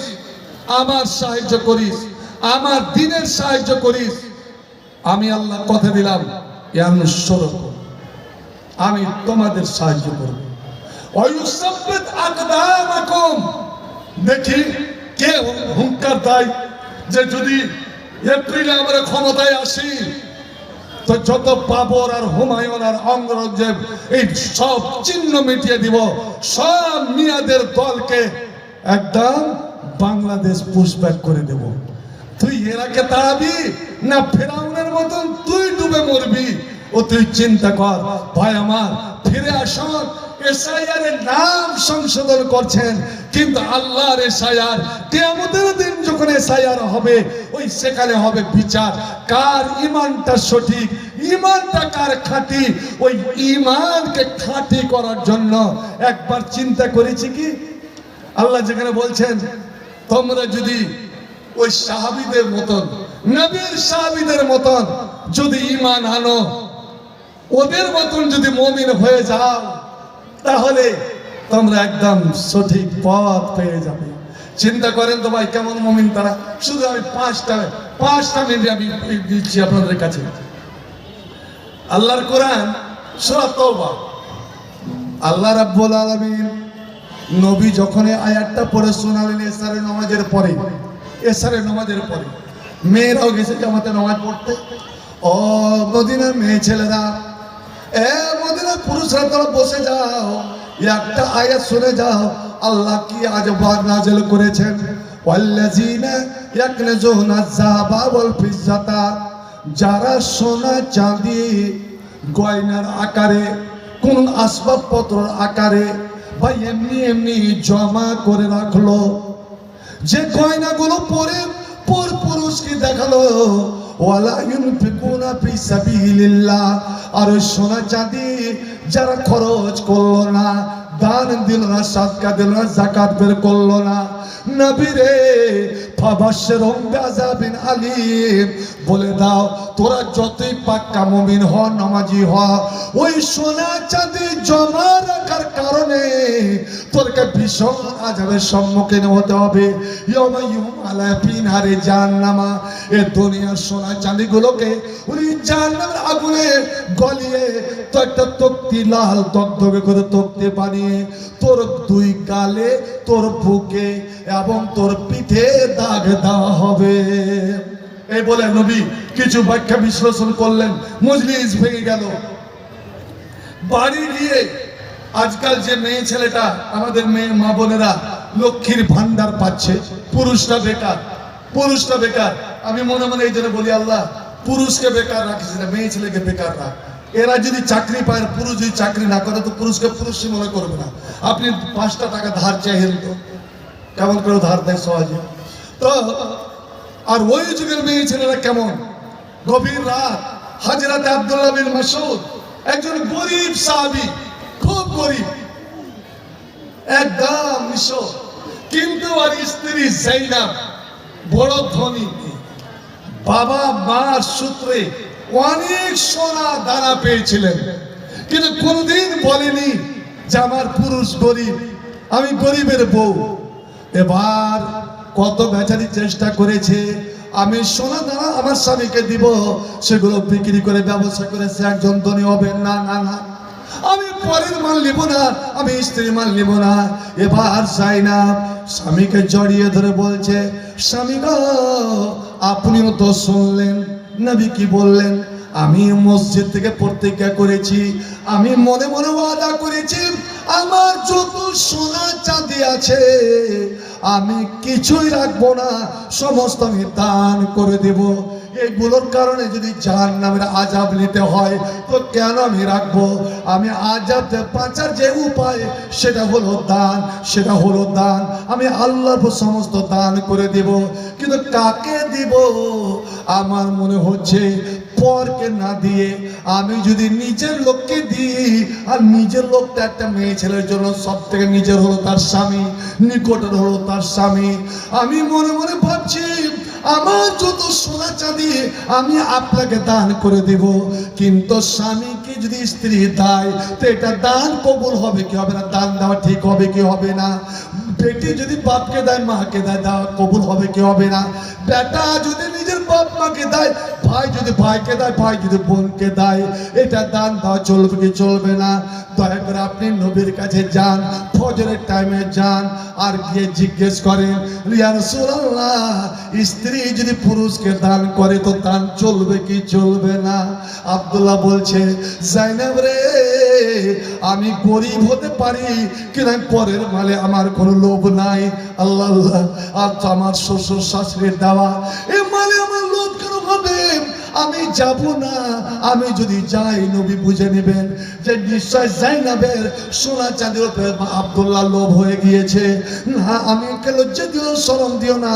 আমার সাহায্য করিস, আমার দ্বীনের সাহায্য করিস, আমি আল্লাহ কথা দিলাম ইয়ানসুরকুম, আমি তোমাদের সাহায্য করব। ওয়ায়ুসাব্বিত আকদামাকুম, দেখি কে হুঙ্কার দেয় যে যদি এপ্রিলে আমরা ক্ষমতায় আসি তো যত বাবর আর হুমায়ুন আর অঙ্গরজ্জেব এই সব চিহ্ন মিটিয়ে দিব, সব মিয়াদের দলকে একদম বাংলাদেশ পুশব্যাক করে দেব। তুই এরাকে তাড়াবি না ফেরাউনের মতন তুই ডুবে মরবি? ও তুই চিন্তা কর ভাই আমার। ফিরে আসুন, এসআইআর এর নাম সংশোধন করছেন, কিন্তু আল্লাহর এসআইআর, কিয়ামতের দিন যখন এসআইআর হবে, ওই সেখানে হবে বিচার কার ঈমানটা সঠিক, ঈমানটা কার খাঁটি। ওই ঈমানকে খাঁটি করার জন্য একবার চিন্তা করেছি কি? আল্লাহ যেখানে বলছেন তোমরা যদি ওই সাহাবীদের মতন, নবীর সাহাবীদের মতন যদি ঈমান আনো, ওদের মতন যদি মুমিন হয়ে যাও, তাহলে তোমরা একদম সঠিক পথ পেয়ে যাবে। চিন্তা করেন তো ভাই কেমন মুমিন তারা। শুধু আমি পাঁচটা মিনিট আমি দিচ্ছি আপনাদের কাছে। আল্লাহর কোরআন সূরা তাওবা, আল্লাহ রাব্বুল আলামিন নবী যখন এই আয়াতটা পড়ে শোনালেন এশারের নামাজের পরে, এশারের নামাজের পরে মেয়েরাও গেছে জামাতে নামাজ পড়তে। ও মদিনার মেয়ে ছেলেরা, এ মদিনার পুরুষরা, তোরা বসে যাও, একটা আয়াত শুনে যাও আল্লাহ কি আজব নাযিল করেছেন। ওয়াল্লাযিনা ইয়াকনিজুনা যাহাবা ওয়াল ফিজ্জাতা, যারা সোনা চাঁদি গয়নার আকারে, কোন আসবাবপত্রের আকারে বা এমনি এমনি জমা করে রাখলো, যে গয়নাগুলো পরে পর পুরুষকে দেখালো, ওয়ালা ইউনফিকুনা ফি সাবিলিল্লাহ, আর ওই সোনা চাঁদি যারা খরচ করলো না, দান দিল না, সাদকা দিল না, যাকাত বের করলো না, নবী রে ফাবাশশিরহুম বিআযাবিন আলীম, বলে দাও তোরা যতই পাক্কা মুমিন হ, নামাজি হ, ওই সোনা চাঁদি জমা রাখার কারণে তোরকে ভীষণ আযাবের সম্মুখীন হতে হবে। ইয়াউমা ইউমালা ফি নারি জাহান্নামা, এ দুনিয়ার সোনা চাঁদি গুলোকে ওই জাহান্নামের আগুনে গলিয়ে তো একটা তক্তি, লাল দগদগে করে তক্তি বানিয়ে তোর দুই গালে, তোর বুকে এবং তোর পিঠে দাগ দেওয়া হবে। এই বলে নবী কিছু ব্যাখ্যা বিশ্লেষণ করলেন, মজলিস ভেঙে গেল। বাড়ি গিয়ে আজকাল যে মেয়ে ছেলেটা, আমাদের মেয়ে মা বোনেরা লক্ষ্মীর ভান্ডার পাচ্ছে, পুরুষরা বেকার, পুরুষরা বেকার। আমি মনে মনে এই জন্য বলি আল্লাহ পুরুষকে বেকার রাখিস না, মেয়ে ছেলেকে বেকার রাখ। এরা যদি চাকরি পায়, পুরুষ যদি চাকরি না করে তো পুরুষকে পুরুষই মনে করবে না। আপনি 5টা টাকা ধার চাইলেন তো কেমন করে ধার দেয় সহজে তো। আর ওই যুগের মেয়ে ছেলেরা কেমন, গভীর রাত হযরত আব্দুল্লাহ বিন মাসউদ, একজন গরিব সাহাবী, খুব গরিব, একদম নিঃস্ব, কিন্তু আর স্ত্রী যায়নাব বড় ধনী, বাবা মার সূত্রে অনেক সোনা দানা পেয়েছিলেন, কিন্তু কোনদিন বলেনি যে আমার পুরুষ গরিব, আমি গরিবের বউ। এবার কত বেচারি চেষ্টা করেছে, আমি সোনা দানা আমার স্বামীকে দিব, সেগুলো বিক্রি করে ব্যবসা করে সে একজন ধনী হবে। না না না, আমি পরের মাল নিব না, আমি স্ত্রীর মাল নিব না। এবার যায়নাব স্বামীকে জড়িয়ে ধরে বলছে, স্বামী গো আপনিও তো শুনলেন নবী কি বললেন, আমি মসজিদ থেকে প্রতিজ্ঞা করেছি, আমি মনে মনে ওয়াদা করেছি আমার যত সোনা চাঁদি আছে আমি কিছুই রাখবো না, সমস্ত আমি দান করে দেব। এগুলোর কারণে যদি জাহান্নামের আযাব নিতে হয় তো কেন আমি রাখবো? আমি আযাব থেকে বাঁচার যে উপায় সেটা হলো দান, সেটা হলো দান। আমি আল্লাহর সমস্ত দান করে দেব, কিন্তু কাকে দিব? আমার মনে হচ্ছে পরকে না দিয়ে আমি যদি নিজের লোককে দিই, আর নিজের লোকটা একটা মেয়ে ছেলের জন্য সব থেকে নিজের হলো তার স্বামী, নিকটের হলো তার স্বামী। আমি মনে মনে ভাবছি আমার যত সোনা চাঁদি আমি আপনাকে দান করে দেব, কিন্তু স্বামীকে যদি স্ত্রী দেয় তো এটা দান কবুল হবে কি হবে না? দান দেওয়া ঠিক হবে কি হবে না? বেটি যদি বাপকে দেয় মাকে দেয়, দেওয়া কবুল হবে কি হবে না? বেটা যদি নিজের বাপ মাকে দেয়, ভাই যদি ভাইকে দেয়, ভাই যদি বোনকে দেয়, এটা দান দেওয়া চলবে কি চলবে না? দয়া করে আপনি নবীর কাছে যান, ফজরের টাইমে যান, আর গিয়ে জিজ্ঞেস করেন, ইয়া রাসূলুল্লাহ, স্ত্রী যদি পুরুষকে দান করে তো দান চলবে কি চলবে না? আব্দুল্লাহ বলছে, জাইনাব রে, আমি গরিব হতে পারি কিন্তু পরের মালে আমার কোনো লোভ নাই। আল্লাহ আল্লাহ, আর তো আমার শ্বশুর শাশুড়ির দেওয়া এ মালে আমার লোভ কেন হবে? আমি যাব না। আমি যদি যাই, নবী বুঝে নেবেন যে নিশ্চয় জাইনাবের সোনা চাঁদির উপরে আব্দুল্লাহ লোভ হয়ে গিয়েছে। না, আমি কে লজ্জা দিও, শরম দিও না।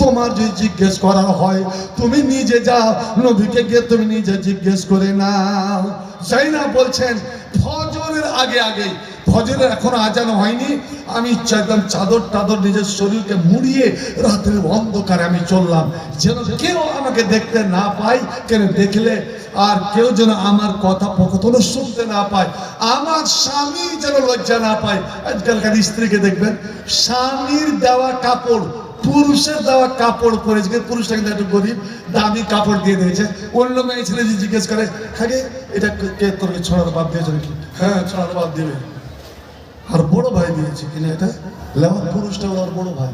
তোমার যদি জিজ্ঞেস করা হয়, তুমি নিজে যাও, নবীকে গিয়ে তুমি নিজে জিজ্ঞেস করে নাও। জাইনাব বলছেন, ফজরের আগে আগে, ফজরের এখনো আজান হয়নি, আমি একদম চাদর টাদর নিজের শরীরকে মুড়িয়ে রাতের অন্ধকারে আমি চললাম, যেন কেউ আমাকে দেখতে না পায়। কেন দেখলে আর কেউ যেন আমার কথা কখনো শুনতে না পায়, আমার স্বামী যেন লজ্জা না পায়। আজকালকার স্ত্রীকে দেখবেন, স্বামীর দেওয়া কাপড়, পুরুষের দেওয়া কাপড় পরেছে, পুরুষটা কিন্তু একটু গরিব, দামি কাপড় দিয়ে দিয়েছে। অন্য মেয়ে ছেলে যে জিজ্ঞেস করে, হ্যাঁ এটা কে তোকে ছড়ার বাদ দিয়েছে নাকি? হ্যাঁ, ছড়ার বাদ দিবে। আর বড় ভাই দিয়েছে কিনা এটা, লেওয়ার পুরুষটা ওর বড় ভাই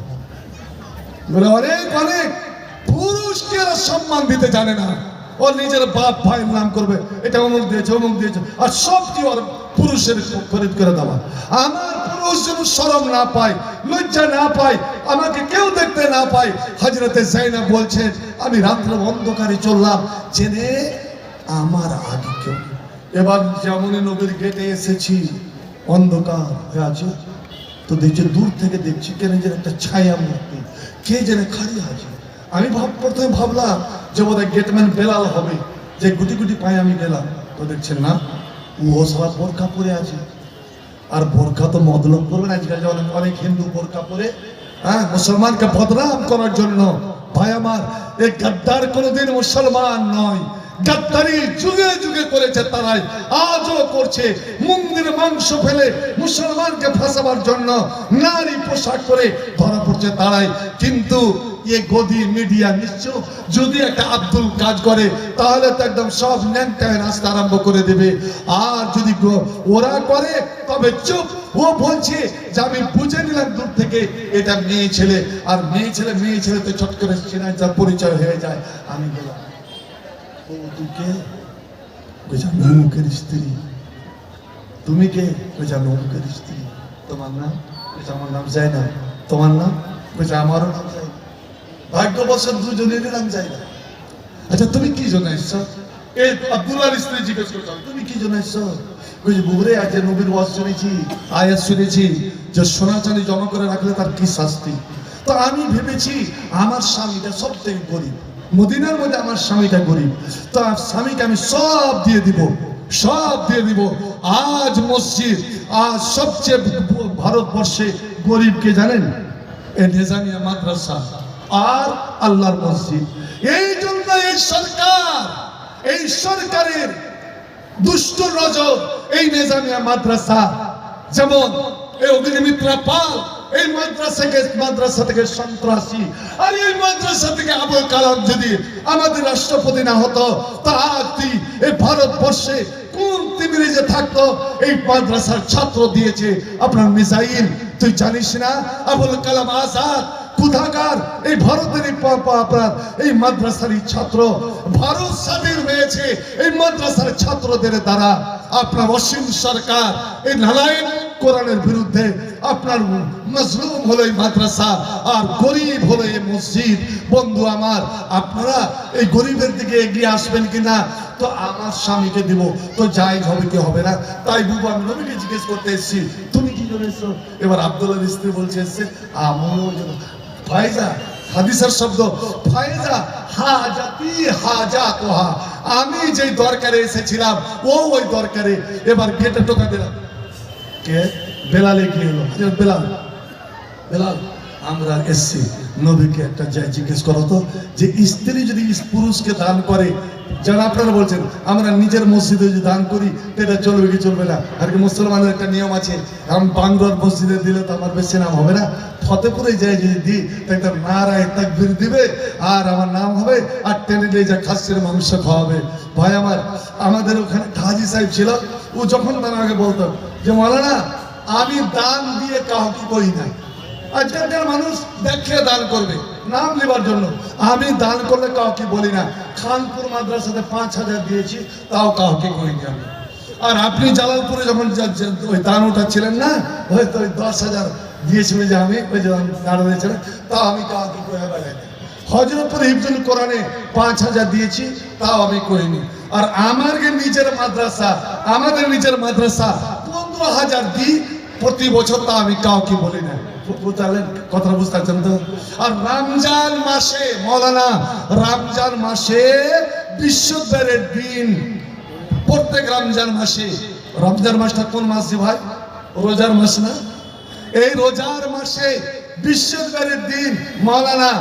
বলে, অনেক অনেক পুরুষকে এরা সম্মান দিতে জানে না। ওর নিজের বাপ ভাইয়ের নাম করবে, এটা অমুক দিয়েছে অমুক দিয়েছে, আর সব কি ওর পুরুষের খরিদ করে দেওয়া। আমার পুরুষ যেন শরম না পায়, লজ্জা না পায়, আমাকে কেউ দেখতে না পায়। হযরতে জাইনাব বলছেন, আমি রাত্রে অন্ধকারে চললাম, জেনে আমার আগে কেউ। এবার যেমনই নবীর গেটে এসেছি, অন্ধকার হয়ে আছে, তো দেখছি দূর থেকে দেখছি কেন যেন একটা ছায়া মূর্তি, কে যেন খাড়ি আছে। আমি প্রথমে ভাবলাম যে বোধহয় গেটম্যান বেলাল হবে, যে গুটি গুটি পায়ে আমি গেলাম, তো দেখছেন না, ও সারা বোরকা পরে আছে। আর বোরকা তো মতলব করবেন, আজকাল যে অনেক হিন্দু বোরকা পরে, হ্যাঁ, মুসলমানকে বদনাম করার জন্য। ভাই আমার, এই গাদ্দার কোনোদিন মুসলমান নয়, গাদ্দারি যুগে যুগে করেছে তারাই, আজও করছে। মন্দিরে মাংস ফেলে মুসলমানকে ফাঁসাবার জন্য নারী পোশাক করে ধরা পড়ছে তারাই। কিন্তু এ গদি মিডিয়া নিশ্চয় যদি একটা আব্দুল কাজ করে, তাহলে তো একদম সব ন্যাংটায় নাচতে আরম্ভ করে দেবে। আর যদি ওরা করে, তবে চুপ। ও বলছে যে আমি বুঝে নিলাম দূর থেকে এটা মেয়ে ছেলে, আর মেয়ে ছেলে তো চট করে চেনার যার পরিচয় হয়ে যায়। আমি বললাম, ও তুই কে? অমুকের স্ত্রী। তুমি কে? অমুকের স্ত্রী। তোমার নাম? আমার নাম জাইনাব। তোমার নাম? আমারও নাম জাইনাব। ভাগ্যবশত দুজনেরই নাম জাইনাব। আচ্ছা, তুমি কি জন্য এসছো? এই আব্দুল্লাহর স্ত্রী জিজ্ঞেস করছো, তুমি কি জন্য এসছো? বুবরে, আজ নবীর ওয়াজ শুনেছি, আয়াত শুনেছি যে সোনা চাঁদি জমা করে রাখলে তার কি শাস্তি। তো আমি ভেবেছি আমার স্বামীটা সব থেকে গরিব, মদিনার মধ্যে আমার স্বামীটা গরিব, তো স্বামীকে আমি সব দিয়ে দিব, সব দিয়ে দিব। আজ মসজিদ, আজ সবচেয়ে ভারতবর্ষে গরিবকে জানেন? এই নিজামিয়া মাদ্রাসা আর আল্লাহর মসজিদ। এই জন্য এই সরকারের দুষ্ট নজর এই নিজামিয়া মাদ্রাসা, যেমন এই অগ্নিমিত্রা পাল, এই মাদ্রাসা থেকে সন্ত্রাসী, আর এই মাদ্রাসা থেকে আবুল কালাম যদি আমাদের রাষ্ট্রপতি না হতো, তা এই ভারতবর্ষে কোন তিমিরে যে থাকতো? এই মাদ্রাসার ছাত্র দিয়েছে আপনার মিসাইল। তুই জানিস না আবুল কালাম আজাদ কোথাকার? এই ভারতের আপনার এই মাদ্রাসারই ছাত্র। ভারত স্বাধীন হয়েছে এই মাদ্রাসার ছাত্রদের দ্বারা। আপনার অসীম সরকার এই নালায়েক কোরআনের বিরুদ্ধে, আপনার মজলুম হলো এই মাদ্রাসা, আর গরিব হলো এই মসজিদ। বন্ধু আমার, আপনারা এই গরিবের দিকে এগিয়ে আসবেন কিনা? তো আমার স্বামীকে দিব, তো যাই হবে কি হবে না। তাই বুবু, আমি নবীকে জিজ্ঞেস করতে এসেছি, তুমি কি জন্য এসছো? এবার আব্দুল্লাহর স্ত্রী বলছে এসছে আমিও জন্য। ফায়জা, হাদিসের শব্দ ফায়জা, হাজাতি হাজাতুহা, আমি যেই দরকারে এসেছিলাম ও ওই দরকারে। এবার গেটে টোকা দিলাম, কে? বেলালে কি হলো? বেলাল, বেলাল, আমরা এসছি নবীকে একটা যাই জিজ্ঞেস করো তো, যে স্ত্রী যদি পুরুষকে দান করে, যারা আপনারা বলছেন আমরা নিজের মসজিদে যদি দান করি এটা চলবে কি চলবে না, আর কি মুসলমানের একটা নিয়ম আছে, আমি বাংলার মসজিদে দিলে তো আমার বেশি নাম হবে না, ফতেপুরে যাই যদি দিই তাই তার নারায় তাকবীর দিবে আর আমার নাম হবে, আর টেনে নিয়ে যা খাসির মাংস খাওয়াবে। ভাই আমার, আমাদের ওখানে হাজি সাহেব ছিল, ও যখন আমাকে বলতো যে মৌলানা আমি দান দিয়ে কাউকে করি না, আজকালকার মানুষ দেখে দান করবে নাম নেবার জন্য, আমি দান করলে কাউকে বলি না। খানপুর মাদ্রাসাতে 5,000 দিয়েছি, তাও কাউকে করিনি আমি। আর আপনি জালালপুরে যখন ওই দান উঠাচ্ছিলেন না, হয়তো ওই 10,000 দিয়েছিল যে আমি ওই যে দাঁড়িয়েছিলাম, তাও আমি কাউকে করে বেড়াই। হযরতপুর হিফজুল কোরআনে 5,000 দিয়েছি, তাও আমি করিনি। আর আমাদের নিজের মাদ্রাসা 15,000 দিই প্রতি বছর, তা আমি কাউকে বলি না। বুঝলেন কথা, বুঝতে পারছেন তো? আর রমজান মাসে মৌলানা, রমজান মাসে বৃহস্পতিবারের দিন, প্রত্যেক রমজান মাসে, রমজান মাসটা কোন মাস ভাই? রোজার মাস না? এই রোজার মাসে বৃহস্পতিবারের দিন মৌলানা